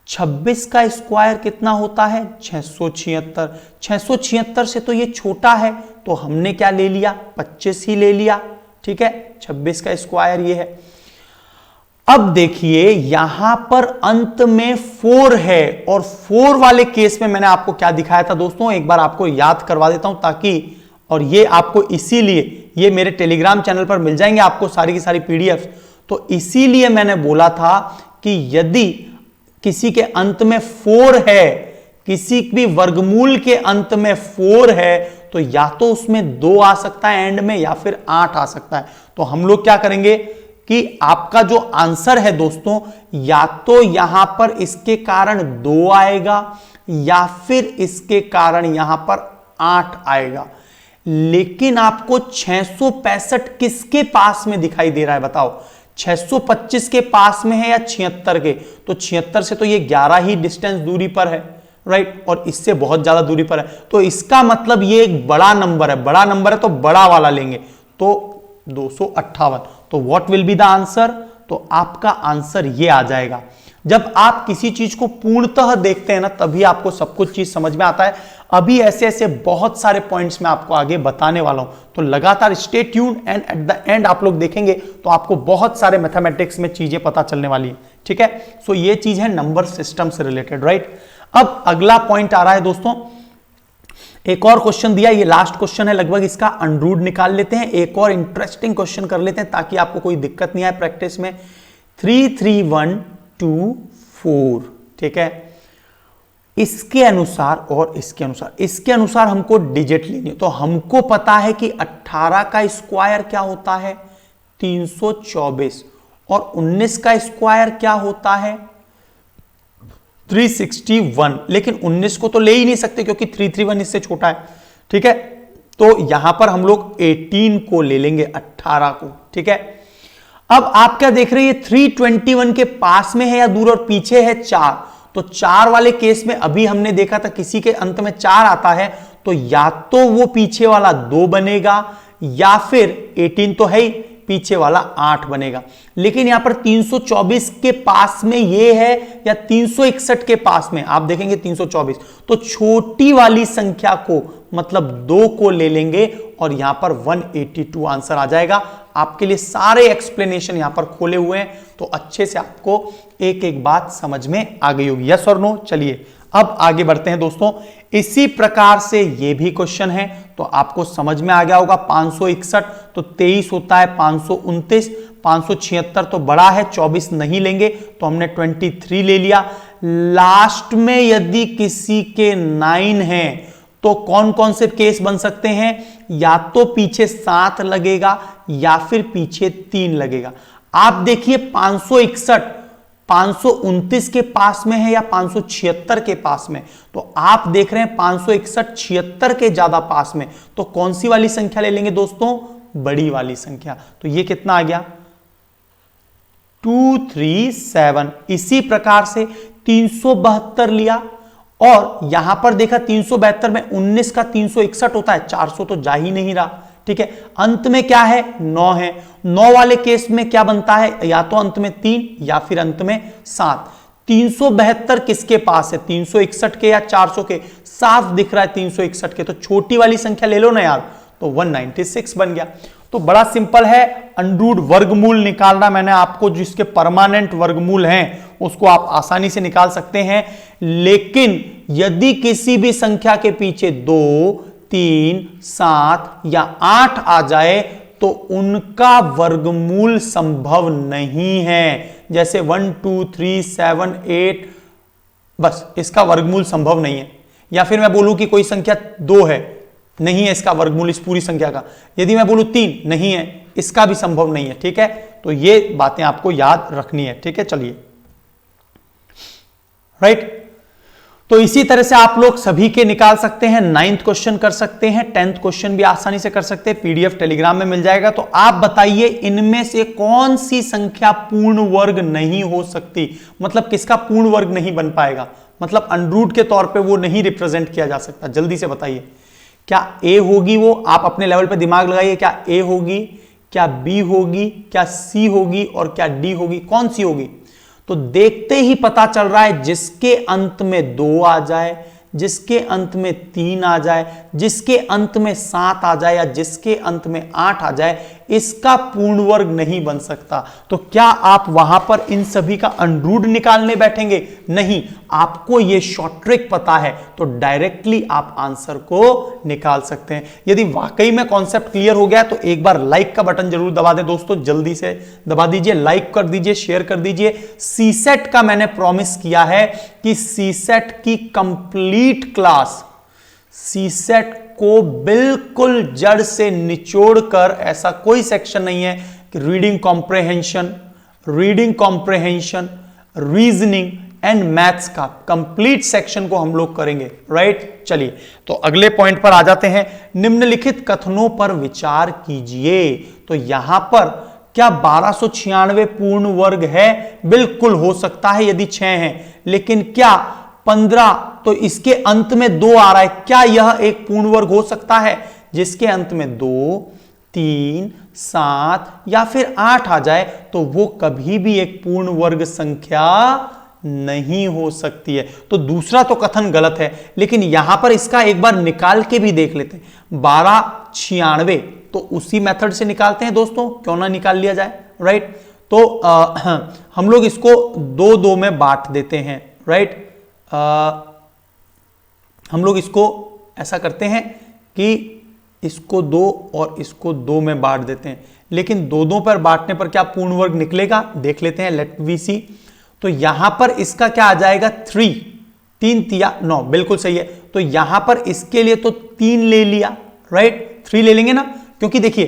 26 का स्क्वायर कितना होता है 676, 676 से तो ये छोटा है तो हमने क्या ले लिया 25 ही ले लिया, ठीक है। 26 का स्क्वायर ये है। अब देखिए यहां पर अंत में 4 है, और 4 वाले केस में मैंने आपको क्या दिखाया था दोस्तों, एक बार आपको याद करवा देता हूं ताकि, और ये आपको इसीलिए ये मेरे टेलीग्राम चैनल पर मिल जाएंगे आपको सारी की सारी पीडीएफ। तो इसीलिए मैंने बोला था कि यदि किसी के अंत में 4 है, किसी भी वर्गमूल के अंत में 4 है, तो या तो उसमें 2 आ सकता है एंड में, या फिर 8 आ सकता है। तो हम लोग क्या करेंगे कि आपका जो आंसर है दोस्तों, या तो यहां पर इसके कारण 2 आएगा, या फिर इसके कारण यहां पर 8 आएगा। लेकिन आपको 665 किसके पास में दिखाई दे रहा है बताओ, 625 के पास में है या 76 के? तो 76 से तो ये 11 ही डिस्टेंस दूरी पर है, राइट, और इससे बहुत ज्यादा दूरी पर है। तो इसका मतलब ये एक बड़ा नंबर है, बड़ा नंबर है तो बड़ा वाला लेंगे, तो 258। तो what will be the answer? तो आपका आंसर ये आ जाएगा। जब आप किसी चीज को पूर्णतः देखते हैं ना, तभी आपको सब कुछ चीज समझ में आता है। अभी ऐसे ऐसे बहुत सारे पॉइंट्स मैं आपको आगे बताने वाला हूं, तो लगातार stay tuned, and at the end आप लोग देखेंगे तो आपको बहुत सारे मैथमेटिक्स में चीजें पता चलने वाली है, ठीक है। सो ये चीज है नंबर सिस्टम से रिलेटेड, राइट। अब अगला पॉइंट आ रहा है दोस्तों, एक और क्वेश्चन दिया, ये लास्ट क्वेश्चन है लगभग, इसका अंडरूट निकाल लेते हैं, एक और इंटरेस्टिंग क्वेश्चन कर लेते हैं ताकि आपको कोई दिक्कत नहीं आए प्रैक्टिस में। 3 3 1 2 4, ठीक है। इसके अनुसार और इसके अनुसार हमको डिजिट लेनी है। तो हमको पता है कि 18 का स्क्वायर क्या होता है 324, और 19 का स्क्वायर क्या होता है 361। लेकिन 19 को तो ले ही नहीं सकते क्योंकि 331 इससे छोटा है, ठीक है। तो यहां पर हम लोग 18 को ले लेंगे, 18 को, ठीक है। अब आप क्या देख रहे हैं, 321 के पास में है या दूर, और पीछे है 4। तो 4 वाले केस में अभी हमने देखा था किसी के अंत में 4 आता है, तो या तो वो पीछे वाला 2 बनेगा, या फिर 18 तो है ही, पीछे वाला 8 बनेगा। लेकिन यहां पर 324 के पास में ये है या 361 के पास में, आप देखेंगे 324, तो छोटी वाली संख्या को मतलब 2 को ले लेंगे, और यहां पर 182 आंसर आ जाएगा। आपके लिए सारे एक्सप्लेनेशन यहां पर खोले हुए हैं, तो अच्छे से आपको एक एक बात समझ में आ गई होगी, यस और नो। चलिए अब आगे बढ़ते हैं दोस्तों। इसी प्रकार से ये भी क्वेश्चन है, तो आपको समझ में आ गया होगा। 561 तो 23 होता है, 529, 576 तो बड़ा है, 24 नहीं लेंगे, तो हमने 23 ले लिया। लास्ट में यदि किसी के 9 है तो कौन कौन से केस बन सकते हैं, या तो पीछे 7 लगेगा या फिर पीछे 3 लगेगा। आप देखिए 561 529 के पास में है या 576 के पास में, तो आप देख रहे हैं 561 76 के ज्यादा पास में, तो कौन सी वाली संख्या ले लेंगे दोस्तों, बड़ी वाली संख्या। तो ये कितना आ गया 237। इसी प्रकार से 372 लिया, और यहां पर देखा 372 में 19 का 361 होता है, 400 तो जा ही नहीं रहा, ठीक है। अंत में क्या है 9 है, 9 वाले केस में क्या बनता है, या तो अंत में 3 या फिर अंत में 7। 372 किसके पास है, 361 के या 400 के, साफ दिख रहा है 361 के, तो छोटी वाली संख्या ले लो ना यार, तो 196 बन गया। तो बड़ा सिंपल है, अंडरूट वर्गमूल निकालना मैंने आपको, जिसके परमानेंट वर्गमूल हैं उसको आप आसानी से निकाल सकते हैं। लेकिन यदि किसी भी संख्या के पीछे 2 3 7 या 8 आ जाए तो उनका वर्गमूल संभव नहीं है। जैसे 1 2 3 7 8, बस इसका वर्गमूल संभव नहीं है। या फिर मैं बोलूं कि कोई संख्या 2 है, नहीं है इसका वर्गमूल इस पूरी संख्या का। यदि मैं बोलूं 3, नहीं है, इसका भी संभव नहीं है, ठीक है। तो ये बातें आपको याद रखनी है, ठीक है। चलिए राइट, तो इसी तरह से आप लोग सभी के निकाल सकते हैं, 9th क्वेश्चन कर सकते हैं, 10th क्वेश्चन भी आसानी से कर सकते हैं, पीडीएफ टेलीग्राम में मिल जाएगा। तो आप बताइए इनमें से कौन सी संख्या पूर्ण वर्ग नहीं हो सकती, मतलब किसका पूर्ण वर्ग नहीं बन पाएगा, मतलब अनरूट के तौर पे वो नहीं रिप्रेजेंट किया जा सकता। जल्दी से बताइए, क्या ए होगी? वो आप अपने लेवल पे दिमाग लगाइए, क्या ए होगी, क्या बी होगी, क्या सी होगी और क्या डी होगी? कौन सी होगी? तो देखते ही पता चल रहा है जिसके अंत में 2 आ जाए, जिसके अंत में 3 आ जाए, जिसके अंत में 7 आ जाए या जिसके अंत में 8 आ जाए, इसका पूर्ण वर्ग नहीं बन सकता। तो क्या आप वहां पर इन सभी का अनरूट निकालने बैठेंगे? नहीं, आपको यह शॉर्ट ट्रिक पता है तो डायरेक्टली आप आंसर को निकाल सकते हैं। यदि वाकई में कॉन्सेप्ट क्लियर हो गया तो एक बार लाइक का बटन जरूर दबा दें दोस्तों, जल्दी से दबा दीजिए, लाइक कर दीजिए, शेयर कर दीजिए। सीसेट का मैंने प्रॉमिस किया है कि सीसेट की कंप्लीट क्लास, सीसेट को बिल्कुल जड़ से निचोड़कर, ऐसा कोई सेक्शन नहीं है कि reading comprehension, reasoning and maths का कंप्लीट सेक्शन को हम लोग करेंगे, राइट। चलिए तो अगले पॉइंट पर आ जाते हैं। निम्नलिखित कथनों पर विचार कीजिए। तो यहां पर क्या 1296 पूर्ण वर्ग है? बिल्कुल हो सकता है यदि 6 है, लेकिन क्या 15, तो इसके अंत में 2 आ रहा है, क्या यह एक पूर्ण वर्ग हो सकता है? जिसके अंत में 2, 3, 7 या फिर 8 आ जाए तो वो कभी भी एक पूर्ण वर्ग संख्या नहीं हो सकती है। तो दूसरा तो कथन गलत है, लेकिन यहां पर इसका एक बार निकाल के भी देख लेते हैं। 1296 तो उसी मेथड से निकालते हैं दोस्तों, क्यों ना निकाल लिया जाए, राइट। तो हम लोग इसको 2-2 में बांट देते हैं, राइट। हम लोग इसको ऐसा करते हैं कि इसको 2 और इसको 2 में बांट देते हैं, लेकिन 2-2 पर बांटने पर क्या पूर्ण वर्ग निकलेगा? देख लेते हैं, लेट वी सी। तो यहां पर इसका क्या आ जाएगा? 3 3 9, बिल्कुल सही है। तो यहां पर इसके लिए तो 3 ले लिया, राइट, 3 ले लेंगे ना, क्योंकि देखिए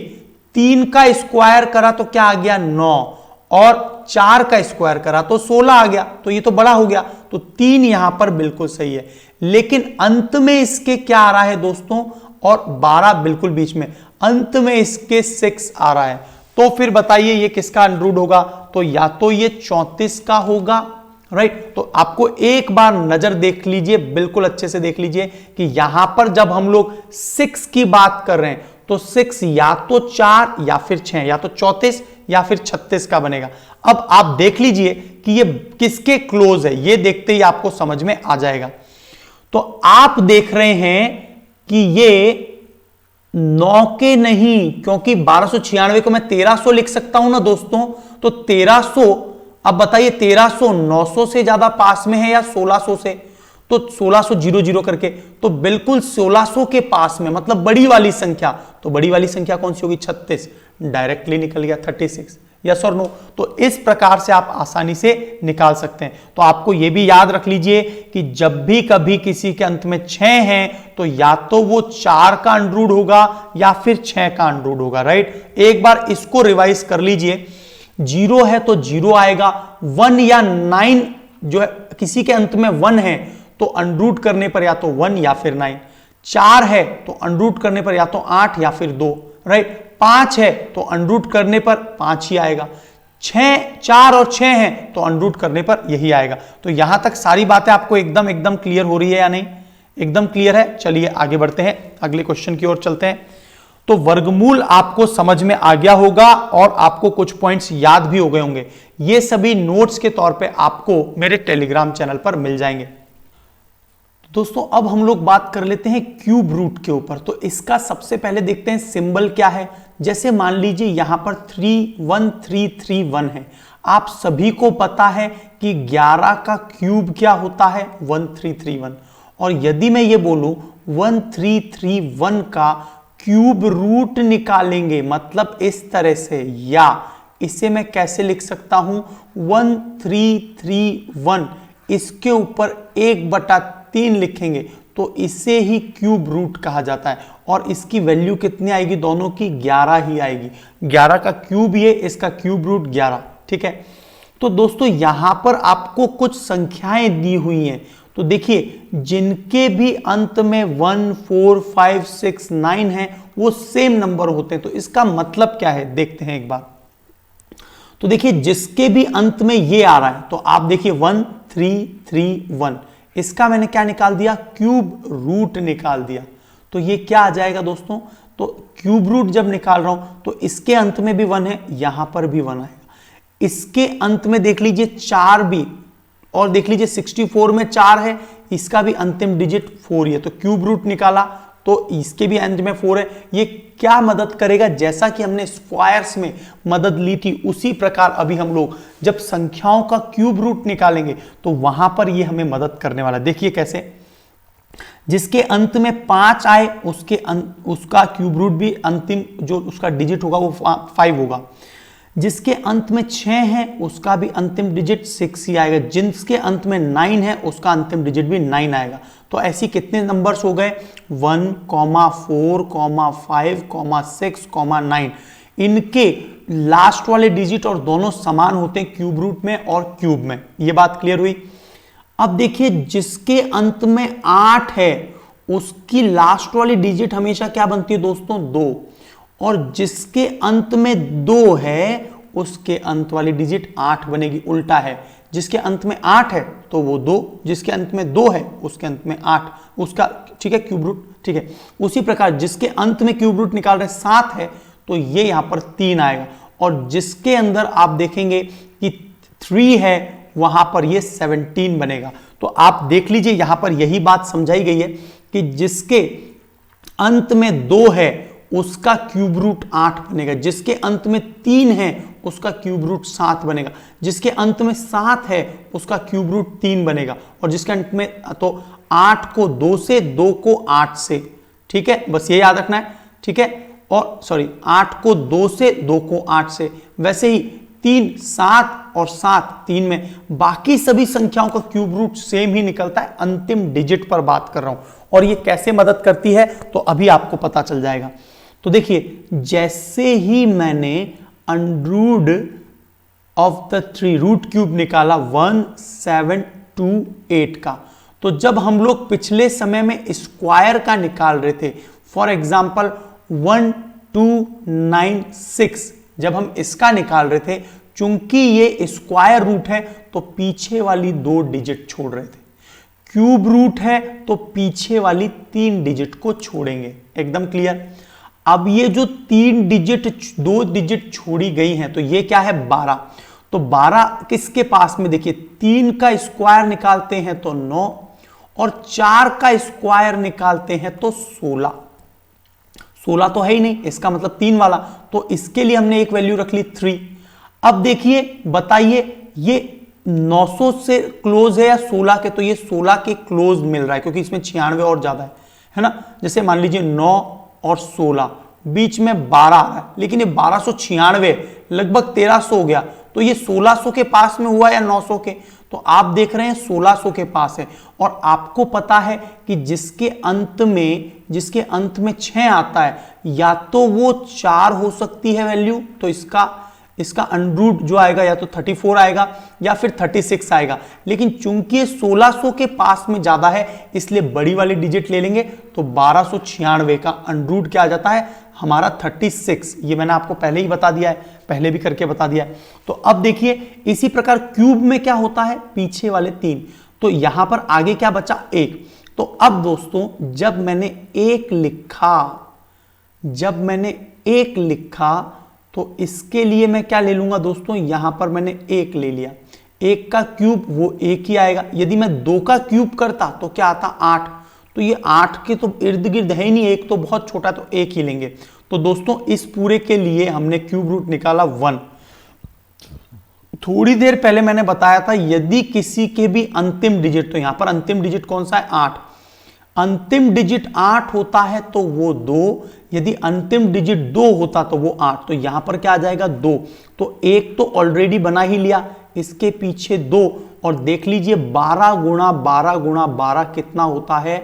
3 का स्क्वायर करा तो क्या आ गया? 9, और 4 का स्क्वायर करा तो 16 आ गया, तो ये तो बड़ा हो गया, तो 3 यहां पर बिल्कुल सही है। लेकिन अंत में इसके क्या आ रहा है दोस्तों? और 12 बिल्कुल बीच में, अंत में इसके 6 आ रहा है। तो फिर बताइए ये किसका अनरूट होगा? तो या तो ये 34 का होगा, राइट। तो आपको एक बार नजर देख लीजिए, बिल्कुल अच्छे से देख लीजिए कि यहां पर जब हम लोग 6 की बात कर रहे हैं तो 6 या तो 4 या फिर 6, या तो 34 या फिर 36 का बनेगा। अब आप देख लीजिए कि ये किसके क्लोज है, ये देखते ही आपको समझ में आ जाएगा। तो आप देख रहे हैं कि ये 9 के नहीं, क्योंकि 1296 को मैं 1300 लिख सकता हूं ना दोस्तों। तो 1300, अब बताइए 1300 900 से ज्यादा पास में है या 1600 से? तो 1600 0 करके, तो बिल्कुल 1600 के पास में, मतलब बड़ी वाली संख्या। तो बड़ी वाली संख्या कौन सी होगी? 36, डायरेक्टली निकल गया 36, यस और नो। तो इस प्रकार से आप आसानी से निकाल सकते हैं। तो आपको यह भी याद रख लीजिए कि जब भी कभी किसी के अंत में 6 हैं तो या तो वो 4 का अनरूट होगा या फिर 6 का अनरूट होगा, राइट। एक बार इसको रिवाइज कर लीजिए। 0 है तो 0 आएगा, 1 या 9 जो है किसी के अंत में 1 है तो अनरूट करने पर या तो 1 या फिर 9, 4 है तो अनरूट करने पर या तो 8 या फिर 2, राइट। 5 है तो अनरूट करने पर 5 ही आएगा, 4 और 6 हैं तो अनरूट करने पर यही आएगा। तो यहां तक सारी बातें आपको एकदम क्लियर हो रही है या नहीं? एकदम क्लियर है। चलिए आगे बढ़ते हैं, अगले क्वेश्चन की ओर चलते हैं। तो वर्गमूल आपको समझ में आ गया होगा और आपको कुछ पॉइंट्स याद भी हो गए होंगे। ये सभी नोट्स के तौर पे आपको मेरे टेलीग्राम चैनल पर मिल जाएंगे। दोस्तों अब हम लोग बात कर लेते हैं क्यूब रूट के ऊपर। तो इसका सबसे पहले देखते हैं सिंबल क्या है। जैसे मान लीजिए यहां पर 31331 है। आप सभी को पता है कि 11 का क्यूब क्या होता है? 1331। और यदि मैं ये बोलूं 1331 का क्यूब रूट निकालेंगे, मतलब इस तरह से, या इसे मैं कैसे लिख सकता हूं? 1331 इसके ऊपर 1/3 लिखेंगे तो इसे ही क्यूब रूट कहा जाता है। और इसकी वैल्यू कितनी आएगी? दोनों की 11 ही आएगी। 11 का क्यूब ये, इसका क्यूब रूट 11, ठीक है। तो दोस्तों यहां पर आपको कुछ संख्याएं दी हुई हैं, तो देखिए जिनके भी अंत में 1, 4, 5, 6, 9 है वो सेम नंबर होते हैं। तो इसका मतलब क्या है देखते हैं एक बार। तो देखिए जिसके भी अंत में ये आ रहा है तो आप देखिए 1, 3, 3, 1, इसका मैंने क्या निकाल दिया, क्यूब रूट निकाल दिया। तो ये क्या आ जाएगा दोस्तों, तो क्यूब रूट जब निकाल रहा हूं तो इसके अंत में भी 1 है, यहां पर भी 1 आएगा, इसके अंत में देख लीजिए 4 भी, और देख लीजिए 64 में 4 है, इसका भी अंतिम डिजिट 4 ही है। तो क्यूब रूट निकाला तो इसके भी अंत में 4 है। ये क्या मदद करेगा, जैसा कि हमने स्क्वायर्स में मदद ली थी उसी प्रकार अभी हम लोग जब संख्याओं का क्यूब रूट निकालेंगे तो वहां पर ये हमें मदद करने वाला है। देखिए कैसे, जिसके अंत में 5 आए उसका क्यूब रूट भी अंतिम जो उसका डिजिट होगा वो 5 होगा। जिसके अंत में 6 है उसका भी अंतिम डिजिट 6 ही आएगा। जिसके अंत में 9 है उसका अंतिम डिजिट भी 9 आएगा। तो ऐसी कितने नंबर्स हो गए, 1, 4, 5, 6, 9। इनके लास्ट वाले डिजिट और दोनों समान होते हैं क्यूब रूट में और क्यूब में। ये बात क्लियर हुई। अब देखिए जिसके अंत में 8 है उसकी लास्ट वाली डिजिट हमेशा क्या बनती है दोस्तों, 2, और जिसके अंत में 2 है उसके अंत वाली डिजिट 8 बनेगी। उल्टा है, जिसके अंत में 8 है तो वो 2, जिसके अंत में 2 है उसके अंत में 8, उसका ठीक है क्यूब रूट, ठीक है। उसी प्रकार जिसके अंत में क्यूब रूट निकाल रहे 7 है तो ये यहां पर 3 आएगा, और जिसके अंदर आप देखेंगे कि 3 है वहां पर ये 17 बनेगा। तो आप देख लीजिए यहां पर यही बात समझाई गई है कि जिसके अंत में 2 है उसका क्यूब रूट 8 बनेगा, जिसके अंत में 3 है उसका क्यूब रूट 7 बनेगा, जिसके अंत में 7 है उसका क्यूब रूट 3 बनेगा, और जिसके अंत में तो 8 को 2 से, 2 को 8 से, ठीक है, बस ये याद रखना है, ठीक है। और सॉरी 8 को 2 से, 2 को 8 से, वैसे ही 3, 7 और 7 3 में, बाकी सभी संख्याओं का क्यूब रूट सेम ही निकलता है। अंतिम डिजिट पर बात कर रहा हूं, और ये कैसे मदद करती है तो अभी आपको पता चल जाएगा। तो देखिए जैसे ही मैंने under root of the 3 root cube निकाला 1728 का, तो जब हम लोग पिछले समय में स्क्वायर का निकाल रहे थे, फॉर एग्जांपल 1296, जब हम इसका निकाल रहे थे, चूंकि ये स्क्वायर रूट है तो पीछे वाली 2 डिजिट छोड़ रहे थे, क्यूब रूट है तो पीछे वाली 3 डिजिट को छोड़ेंगे। एकदम क्लियर। अब ये जो 3 डिजिट 2 डिजिट छोड़ी गई हैं तो ये क्या है, 12। तो 12 किसके पास में, देखिए 3 का स्क्वायर निकालते हैं तो 9, और 4 का स्क्वायर निकालते हैं तो 16। 16 तो है ही नहीं, इसका मतलब 3 वाला, तो इसके लिए हमने एक वैल्यू रख ली 3। अब देखिए बताइए ये 900 से क्लोज है या 16 के, तो ये 16 के क्लोज मिल रहा है क्योंकि इसमें 96 और ज्यादा है ना। जैसे मान लीजिए 9 और 16, बीच में 12 आ रहा है, लेकिन ये 1296 लगभग 1300 हो गया, तो ये 1600 के पास में हुआ या 900 के, तो आप देख रहे हैं 1600 के पास है। और आपको पता है कि जिसके अंत में 6 आता है या तो वो 4 हो सकती है वैल्यू, तो इसका अंडरूट जो आएगा या तो 34 आएगा या फिर 36 आएगा, लेकिन चूंकि 1600 के पास में ज्यादा है इसलिए बड़ी वाली डिजिट ले लेंगे, तो 1296 का अंडरूट क्या आ जाता है हमारा 36। ये मैंने आपको पहले ही बता दिया है, पहले भी करके बता दिया है। तो अब देखिए इसी प्रकार क्यूब में क्या होता है, पीछे वाले 3, तो यहां पर आगे क्या बचा, 1। तो अब दोस्तों जब मैंने 1 लिखा तो इसके लिए मैं क्या ले लूंगा दोस्तों, यहां पर मैंने 1 ले लिया, 1 का क्यूब वो 1 ही आएगा। यदि मैं 2 का क्यूब करता तो क्या आता, 8, तो ये 8 के तो इर्द गिर्द है ही नहीं, 1 तो बहुत छोटा, तो 1 ही लेंगे। तो दोस्तों इस पूरे के लिए हमने क्यूब रूट निकाला 1। थोड़ी देर पहले मैंने बताया था यदि किसी के भी अंतिम डिजिट, तो यहां पर अंतिम डिजिट कौन सा है, 8, अंतिम डिजिट 8 होता है तो वो 2, यदि अंतिम डिजिट 2 होता तो वो 8, तो यहां पर क्या आ जाएगा 2। तो 1 तो ऑलरेडी बना ही लिया, इसके पीछे 2, और देख लीजिए 12 गुणा 12 गुणा 12 कितना होता है,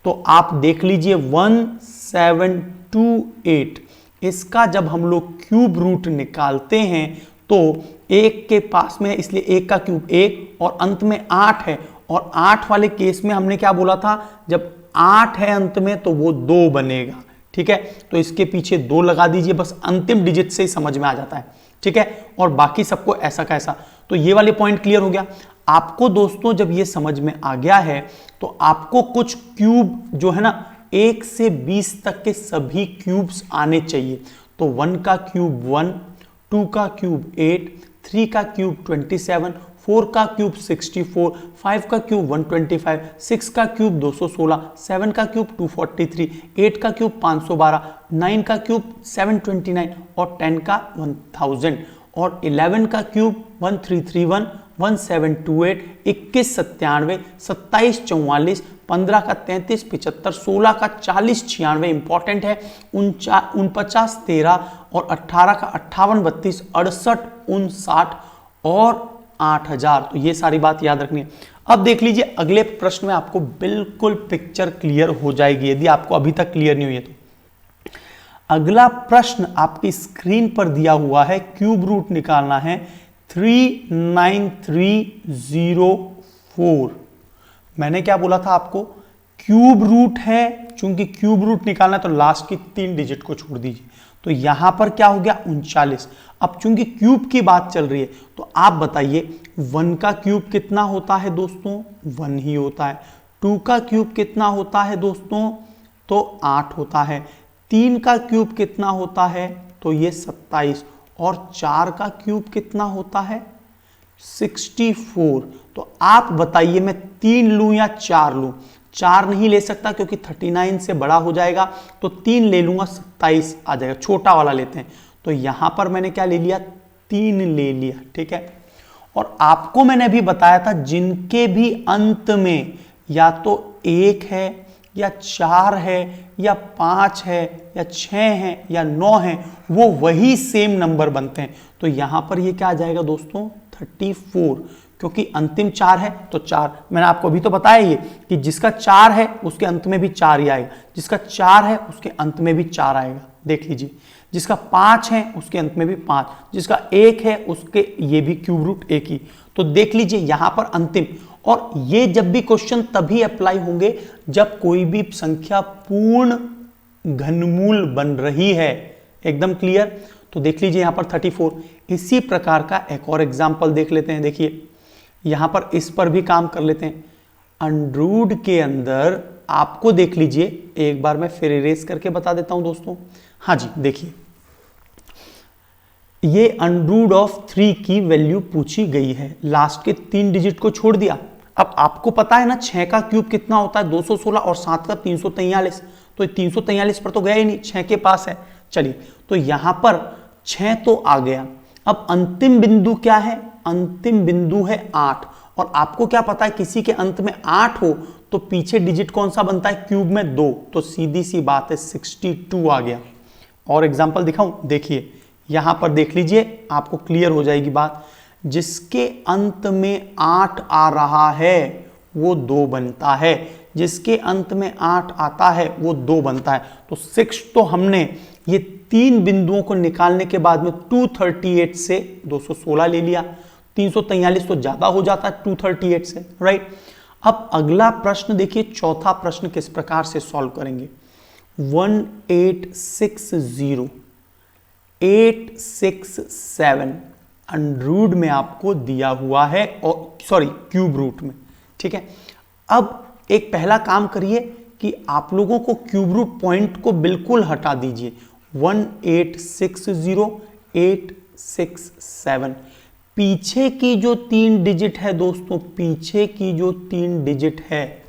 तो आप देख लीजिए 1728। इसका जब हम लोग क्यूब रूट निकालते हैं तो 1 के पास में है इसलिए 1 का क्यूब 1, और अंत में 8 है और 8 वाले केस में हमने क्या बोला था, जब 8 है अंत में तो वो 2 बनेगा, ठीक है। तो इसके पीछे 2 लगा दीजिए, बस अंतिम डिजिट से ही समझ में आ जाता है, ठीक है। और बाकी सबको ऐसा का ऐसा। तो ये वाले पॉइंट क्लियर हो गया आपको दोस्तों। जब ये समझ में आ गया है तो आपको कुछ क्यूब जो है ना 1 से 20 तक के सभी क्यूब्स आने चाहिए। तो 1 का क्यूब 1, 2 का क्यूब 8, 3 का क्यूब 27, 4 का क्यूब 64, 5 का क्यूब 125, 6 का क्यूब 216, 7 का क्यूब 243, 8 का क्यूब 512, 9 का क्यूब 729 और 10 का 1000 और 11 का क्यूब 1331, 1728, 21 97, 27 44, 15 का 33 75, 16 का 40 96 इंपॉर्टेंट है, 49 13 और 18 का 58 32 68 59 और 8000। तो ये सारी बात याद रखनी है। अब देख लीजिए अगले प्रश्न में आपको बिल्कुल पिक्चर क्लियर हो जाएगी, यदि आपको अभी तक क्लियर नहीं हुई है तो। अगला प्रश्न आपकी स्क्रीन पर दिया हुआ है, क्यूब रूट निकालना है 39304। मैंने क्या बोला था आपको, क्यूब रूट है, चूंकि क्यूब रूट निकालना है तो लास्ट की 3 डिजिट को छोड़ दीजिए। तो यहां पर क्या हो गया 39। अब चूंकि क्यूब की बात चल रही है तो आप बताइए 1 का क्यूब कितना होता है दोस्तों, 1 ही होता है। 2 का क्यूब कितना होता है दोस्तों, तो 8 होता है। 3 का क्यूब कितना होता है, तो ये 27 और 4 का क्यूब कितना होता है 64। तो आप बताइए मैं 3 लूं या 4 लूं। 4 नहीं ले सकता क्योंकि 39 से बड़ा हो जाएगा, तो 3 ले लूंगा 27 आ जाएगा, छोटा वाला लेते हैं। तो यहां पर मैंने क्या ले लिया 3 ले लिया, ठीक है। और आपको मैंने भी बताया था जिनके भी अंत में या तो 1 है या 4 है या 5 है या 6 है या 9 है, वो वही सेम नंबर बनते हैं। तो यहां पर ये क्या आ जाएगा दोस्तों 34, क्योंकि अंतिम 4 है तो 4। मैंने आपको अभी तो बताया ये कि जिसका 4 है उसके अंत में भी 4 ही आएगा, जिसका 4 है उसके अंत में भी 4 आएगा। देख लीजिए, जिसका 5 है उसके अंत में भी 5, जिसका 1 है उसके ये भी क्यूब रूट 1 ही। तो देख लीजिए यहां पर अंतिम। और ये जब भी क्वेश्चन तभी अप्लाई होंगे जब कोई भी संख्या पूर्ण घनमूल बन रही है। एकदम क्लियर। तो देख लीजिए यहां पर 34। इसी प्रकार का एक और एग्जांपल देख लेते हैं। देखिए यहां पर इस पर भी काम कर लेते हैं। अंडरूड के अंदर आपको देख लीजिए, एक बार मैं फिर इरेज करके बता देता हूं दोस्तों। हाँ जी, देखिए ये अंडरूड ऑफ 3 की वैल्यू पूछी गई है, लास्ट के 3 डिजिट को छोड़ दिया। अब आपको पता है ना 6 का क्यूब कितना होता है 216 और 7 का 343। तो 343 पर तो गया ही नहीं, 6 के पास है। चलिए तो यहां पर 6 तो आ गया। अब अंतिम बिंदु क्या है, अंतिम बिंदु है 8। और आपको क्या पता है किसी के अंत में 8 हो तो पीछे डिजिट कौन सा बनता है क्यूब में 2, तो सीधी सी बात है 62 आ गया। और एग्जांपल दिखाऊं, देखिए यहां पर देख लीजिए आपको क्लियर हो जाएगी बात। जिसके अंत में 8 आ रहा है वो 2 बनता है, जिसके अंत में 8 आता है वो 2 बनता है। तो 6 तो हमने ये 3 बिंदुओं को निकालने के बाद में 238 से 216 ले लिया। 343 तो ज्यादा हो जाता है 238 से, राइट। अब अगला प्रश्न देखिए, चौथा प्रश्न किस प्रकार से सॉल्व करेंगे। 1860 867 अंडरूड में आपको दिया हुआ है, और सॉरी क्यूब रूट में, ठीक है। अब एक पहला काम करिए कि आप लोगों को क्यूब रूट पॉइंट को बिल्कुल हटा दीजिए। 1860 867 पीछे की जो 3 डिजिट है दोस्तों, पीछे की जो 3 डिजिट है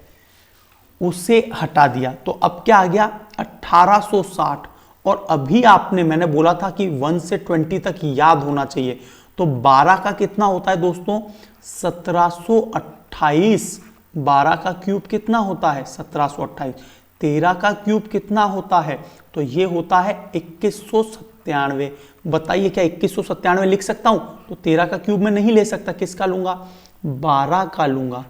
उसे हटा दिया। तो अब क्या आ गया 1860। और अभी मैंने बोला था कि 1 से 20 तक याद होना चाहिए। तो 12 का कितना होता है दोस्तों 1728। 12 का क्यूब कितना होता है 1728। 13 का क्यूब कितना होता है, तो ये होता है 2197। बताइए क्या 2197 लिख सकता हूं, तो 13 का क्यूब में नहीं ले सकता, किसका लूंगा 12 का लूंगा।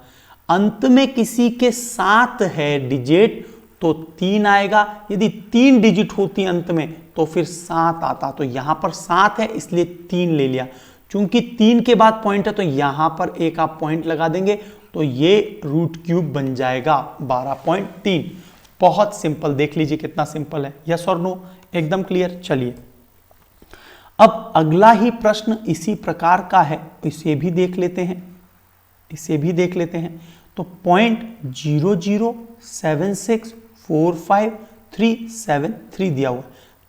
अंत में किसी के 7 है डिजिट तो 3 आएगा। यदि 3 डिजिट होती अंत में तो फिर 7 आता। तो यहां पर 7 है इसलिए 3 ले लिया। चूंकि 3 के बाद पॉइंट है तो यहां पर एक आप पॉइंट लगा देंगे तो ये रूट क्यूब बन जाएगा 12.3। बहुत सिंपल, देख लीजिए कितना सिंपल है। यस और नो, एकदम क्लियर। चलिए अब अगला ही प्रश्न इसी प्रकार का है, इसे भी देख लेते हैं, इसे भी देख लेते हैं। तो 0.00764537 दिया हुआ,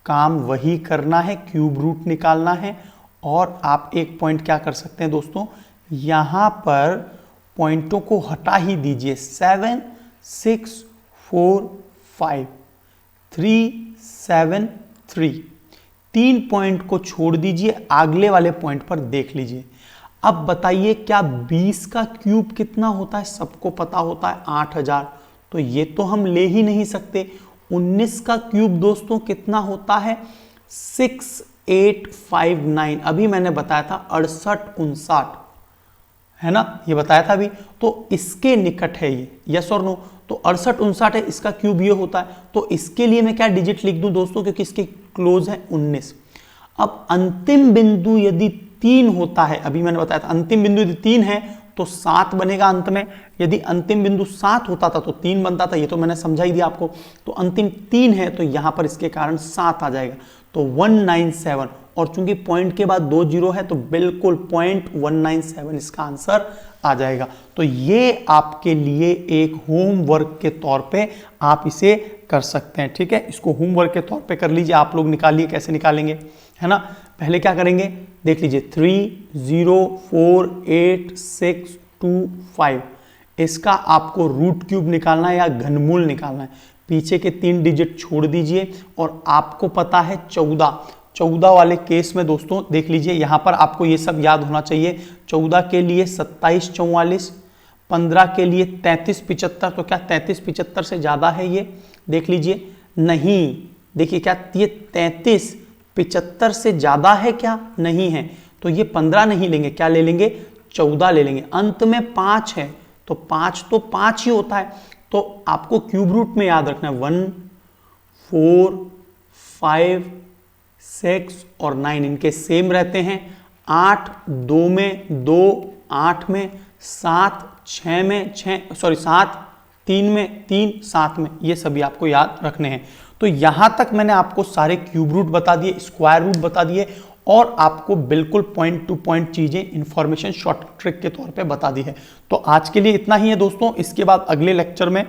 काम वही करना है, क्यूब रूट निकालना है। और आप एक पॉइंट क्या कर सकते हैं दोस्तों, यहां पर पॉइंटों को हटा ही दीजिए। 7 6 4 5 3 7 3, 3 पॉइंट को छोड़ दीजिए, अगले वाले पॉइंट पर देख लीजिए। अब बताइए क्या 20 का क्यूब कितना होता है, सबको पता होता है 8000, तो ये तो हम ले ही नहीं सकते। 19 का क्यूब दोस्तों कितना होता है 6859, अभी मैंने बताया था 6859 है ना, ये बताया था अभी। तो इसके निकट है ये, यस और नो। तो 6859 है, इसका क्यूब ये होता है। तो इसके लिए मैं क्या डिजिट लिख दूं दोस्तों, क्योंकि इसके क्लोज है 19। अब अंतिम बिंदु यदि 3 होता है, अभी मैंने बताया था अंतिम बिंदु यदि 3 है तो 7 बनेगा अंत में। यदि अंतिम बिंदु 7 होता था तो 3 बनता था, ये तो मैंने समझा ही दिया आपको। तो अंतिम 3 है तो यहां पर इसके कारण 7 आ जाएगा, तो 197। और चूंकि पॉइंट के बाद 2 जीरो है तो बिल्कुल पॉइंट 197 इसका आंसर आ जाएगा। तो ये आपके लिए एक होमवर्क के तौर पे आप इसे कर सकते हैं, ठीक है। इसको होमवर्क के तौर पे कर लीजिए, आप लोग निकालिए कैसे निकालेंगे, है ना। पहले क्या करेंगे देख लीजिए, 304865, इसका आपको रूट क्यूब निकालना है या घनमूल निकालना है। पीछे के 3 डिजिट छोड़ दीजिए और आपको पता है 14 वाले केस में दोस्तों देख लीजिए, यहां पर आपको ये सब याद होना चाहिए। 14 के लिए 2744, 15 के लिए 3375, तो क्या 3375 से ज्यादा है ये, देख लीजिए। नहीं, देखिए क्या ये 3375 से ज्यादा है क्या, नहीं है। तो ये 15 नहीं लेंगे, क्या ले लेंगे 14 ले लेंगे। अंत में 5 है तो 5 ही होता है। तो आपको क्यूब रूट में याद रखना है 1 4 5 6 और 9, इनके सेम रहते हैं। 8 2 में 2, 8 में 7, 6 में 6, सॉरी 7, 3 में 3, 7 में, ये सभी आपको याद रखने हैं। तो यहां तक मैंने आपको सारे क्यूब रूट बता दिए, स्क्वायर रूट बता दिए और आपको बिल्कुल पॉइंट टू पॉइंट चीजें इंफॉर्मेशन शॉर्ट ट्रिक के तौर पे बता दी है। तो आज के लिए इतना ही है दोस्तों, इसके बाद अगले लेक्चर में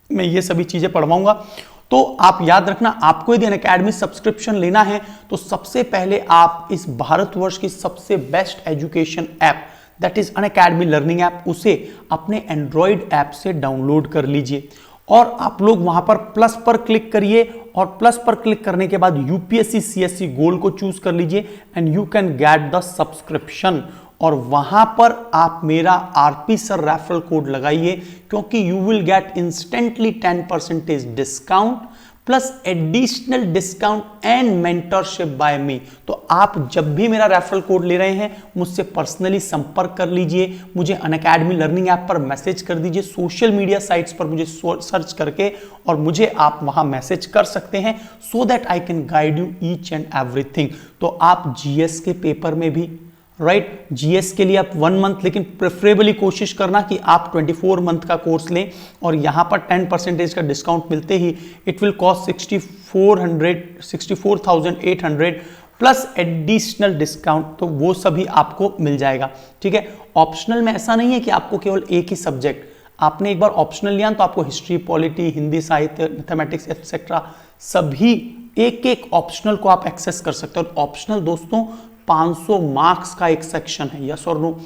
मैं ये सभी चीजें पढ़वाऊंगा। तो आप याद रखना, आपको यदि अनअकैडमी सब्सक्रिप्शन लेना है तो सबसे पहले आप इस भारतवर्ष की सबसे best education app that is Unacademy learning app, उसे अपने एंड्रॉइड ऐप से डाउनलोड कर लीजिए और आप लोग वहां पर प्लस पर क्लिक करिए और प्लस पर क्लिक करने के बाद यूपीएससी सीएससी गोल्ड को चूज कर लीजिए and you can get the subscription. और वहां पर आप मेरा आरपी सर रेफरल कोड लगाइए, क्योंकि you will get instantly 10% discount plus additional discount and mentorship by me. तो आप जब भी मेरा रेफरल कोड ले रहे हैं मुझसे पर्सनली संपर्क कर लीजिए, मुझे अनअकैडमी लर्निंग ऐप पर मैसेज कर दीजिए, सोशल मीडिया साइट्स पर मुझे सर्च करके, और मुझे आप वहां मैसेज कर सकते हैं so that I can guide you each and everything. तो आप जीएस के पेपर में भी राइट, जीएस के लिए आप 1 मंथ, लेकिन प्रेफरेबली कोशिश करना कि आप 24 मंथ का कोर्स लें और यहां पर 10% का डिस्काउंट मिलते ही it will cost 64,800 plus additional discount, तो वो सभी आपको मिल जाएगा, ठीक है। ऑप्शनल में ऐसा नहीं है कि आपको केवल एक ही सब्जेक्ट, आपने एक बार ऑप्शनल लिया तो आपको हिस्ट्री, पॉलिटी, हिंदी, साहित्य, मैथमेटिक्स एक्सेट्रा सभी एक ऑप्शनल को आप एक्सेस कर सकते हो। ऑप्शनल दोस्तों 500 मार्क्स का एक सेक्शन है, यस और नो।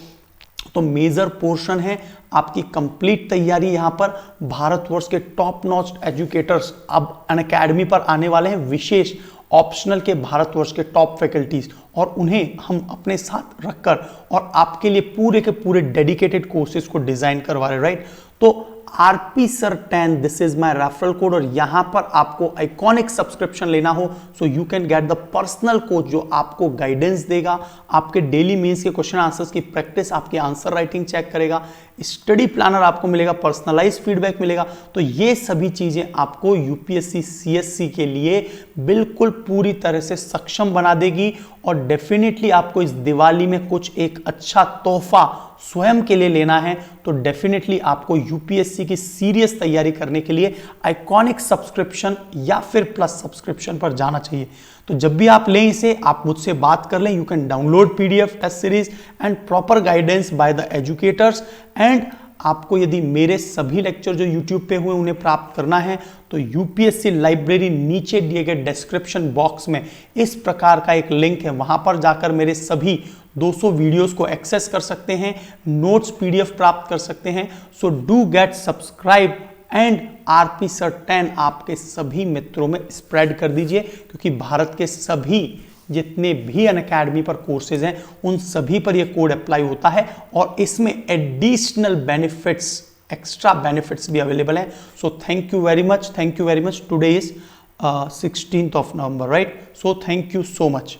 तो मेजर पोर्शन है आपकी कंप्लीट तैयारी। यहां पर भारतवर्ष के टॉप नॉच एजुकेटर्स अब अनअकैडमी पर आने वाले हैं, विशेष ऑप्शनल के भारतवर्ष के टॉप फैकल्टीज, और उन्हें हम अपने साथ रखकर और आपके लिए पूरे के पूरे डेडिकेटेड कोर्सेज को डिजाइन करवा रहे हैं, राइट। तो RP sir 10 this is my referral code, और यहां पर आपको आइकॉनिक सब्सक्रिप्शन लेना हो so you can get the personal coach जो आपको गाइडेंस देगा, आपके डेली मेंस के क्वेश्चन आंसर्स की प्रैक्टिस, आपकी आंसर राइटिंग चेक करेगा, स्टडी प्लानर आपको मिलेगा, पर्सनलाइज फीडबैक मिलेगा। तो ये सभी चीजें आपको यूपीएससी सीएससी के लिए बिल्कुल पूरी तरह से सक्षम बना देगी और डेफिनेटली आपको इस दिवाली में कुछ एक अच्छा तोहफा स्वयं के लिए लेना है तो डेफिनेटली आपको यूपीएससी की सीरियस तैयारी करने के लिए आइकॉनिक सब्सक्रिप्शन या फिर प्लस सब्सक्रिप्शन पर जाना चाहिए। तो जब भी आप लें इसे, आप मुझसे बात कर लें। You can download PDF test series and proper guidance by the educators. And आपको यदि मेरे सभी लेक्चर जो YouTube पे हुए उन्हें प्राप्त करना है तो यूपीएससी लाइब्रेरी नीचे दिए गए डिस्क्रिप्शन बॉक्स में इस प्रकार का एक लिंक है, वहां पर जाकर मेरे सभी 200 वीडियोस को एक्सेस कर सकते हैं, नोट्स पीडीएफ प्राप्त कर सकते हैं। So do get subscribe and RP sir 10 आपके सभी मित्रों में स्प्रेड कर दीजिए, क्योंकि भारत के सभी जितने भी अनअकैडमी पर कोर्सेज हैं उन सभी पर यह कोड अप्लाई होता है और इसमें एडिशनल बेनिफिट्स, एक्स्ट्रा बेनिफिट्स भी अवेलेबल हैं। So thank you very much, thank you very much. Today is 16th of November, right? So thank you so much.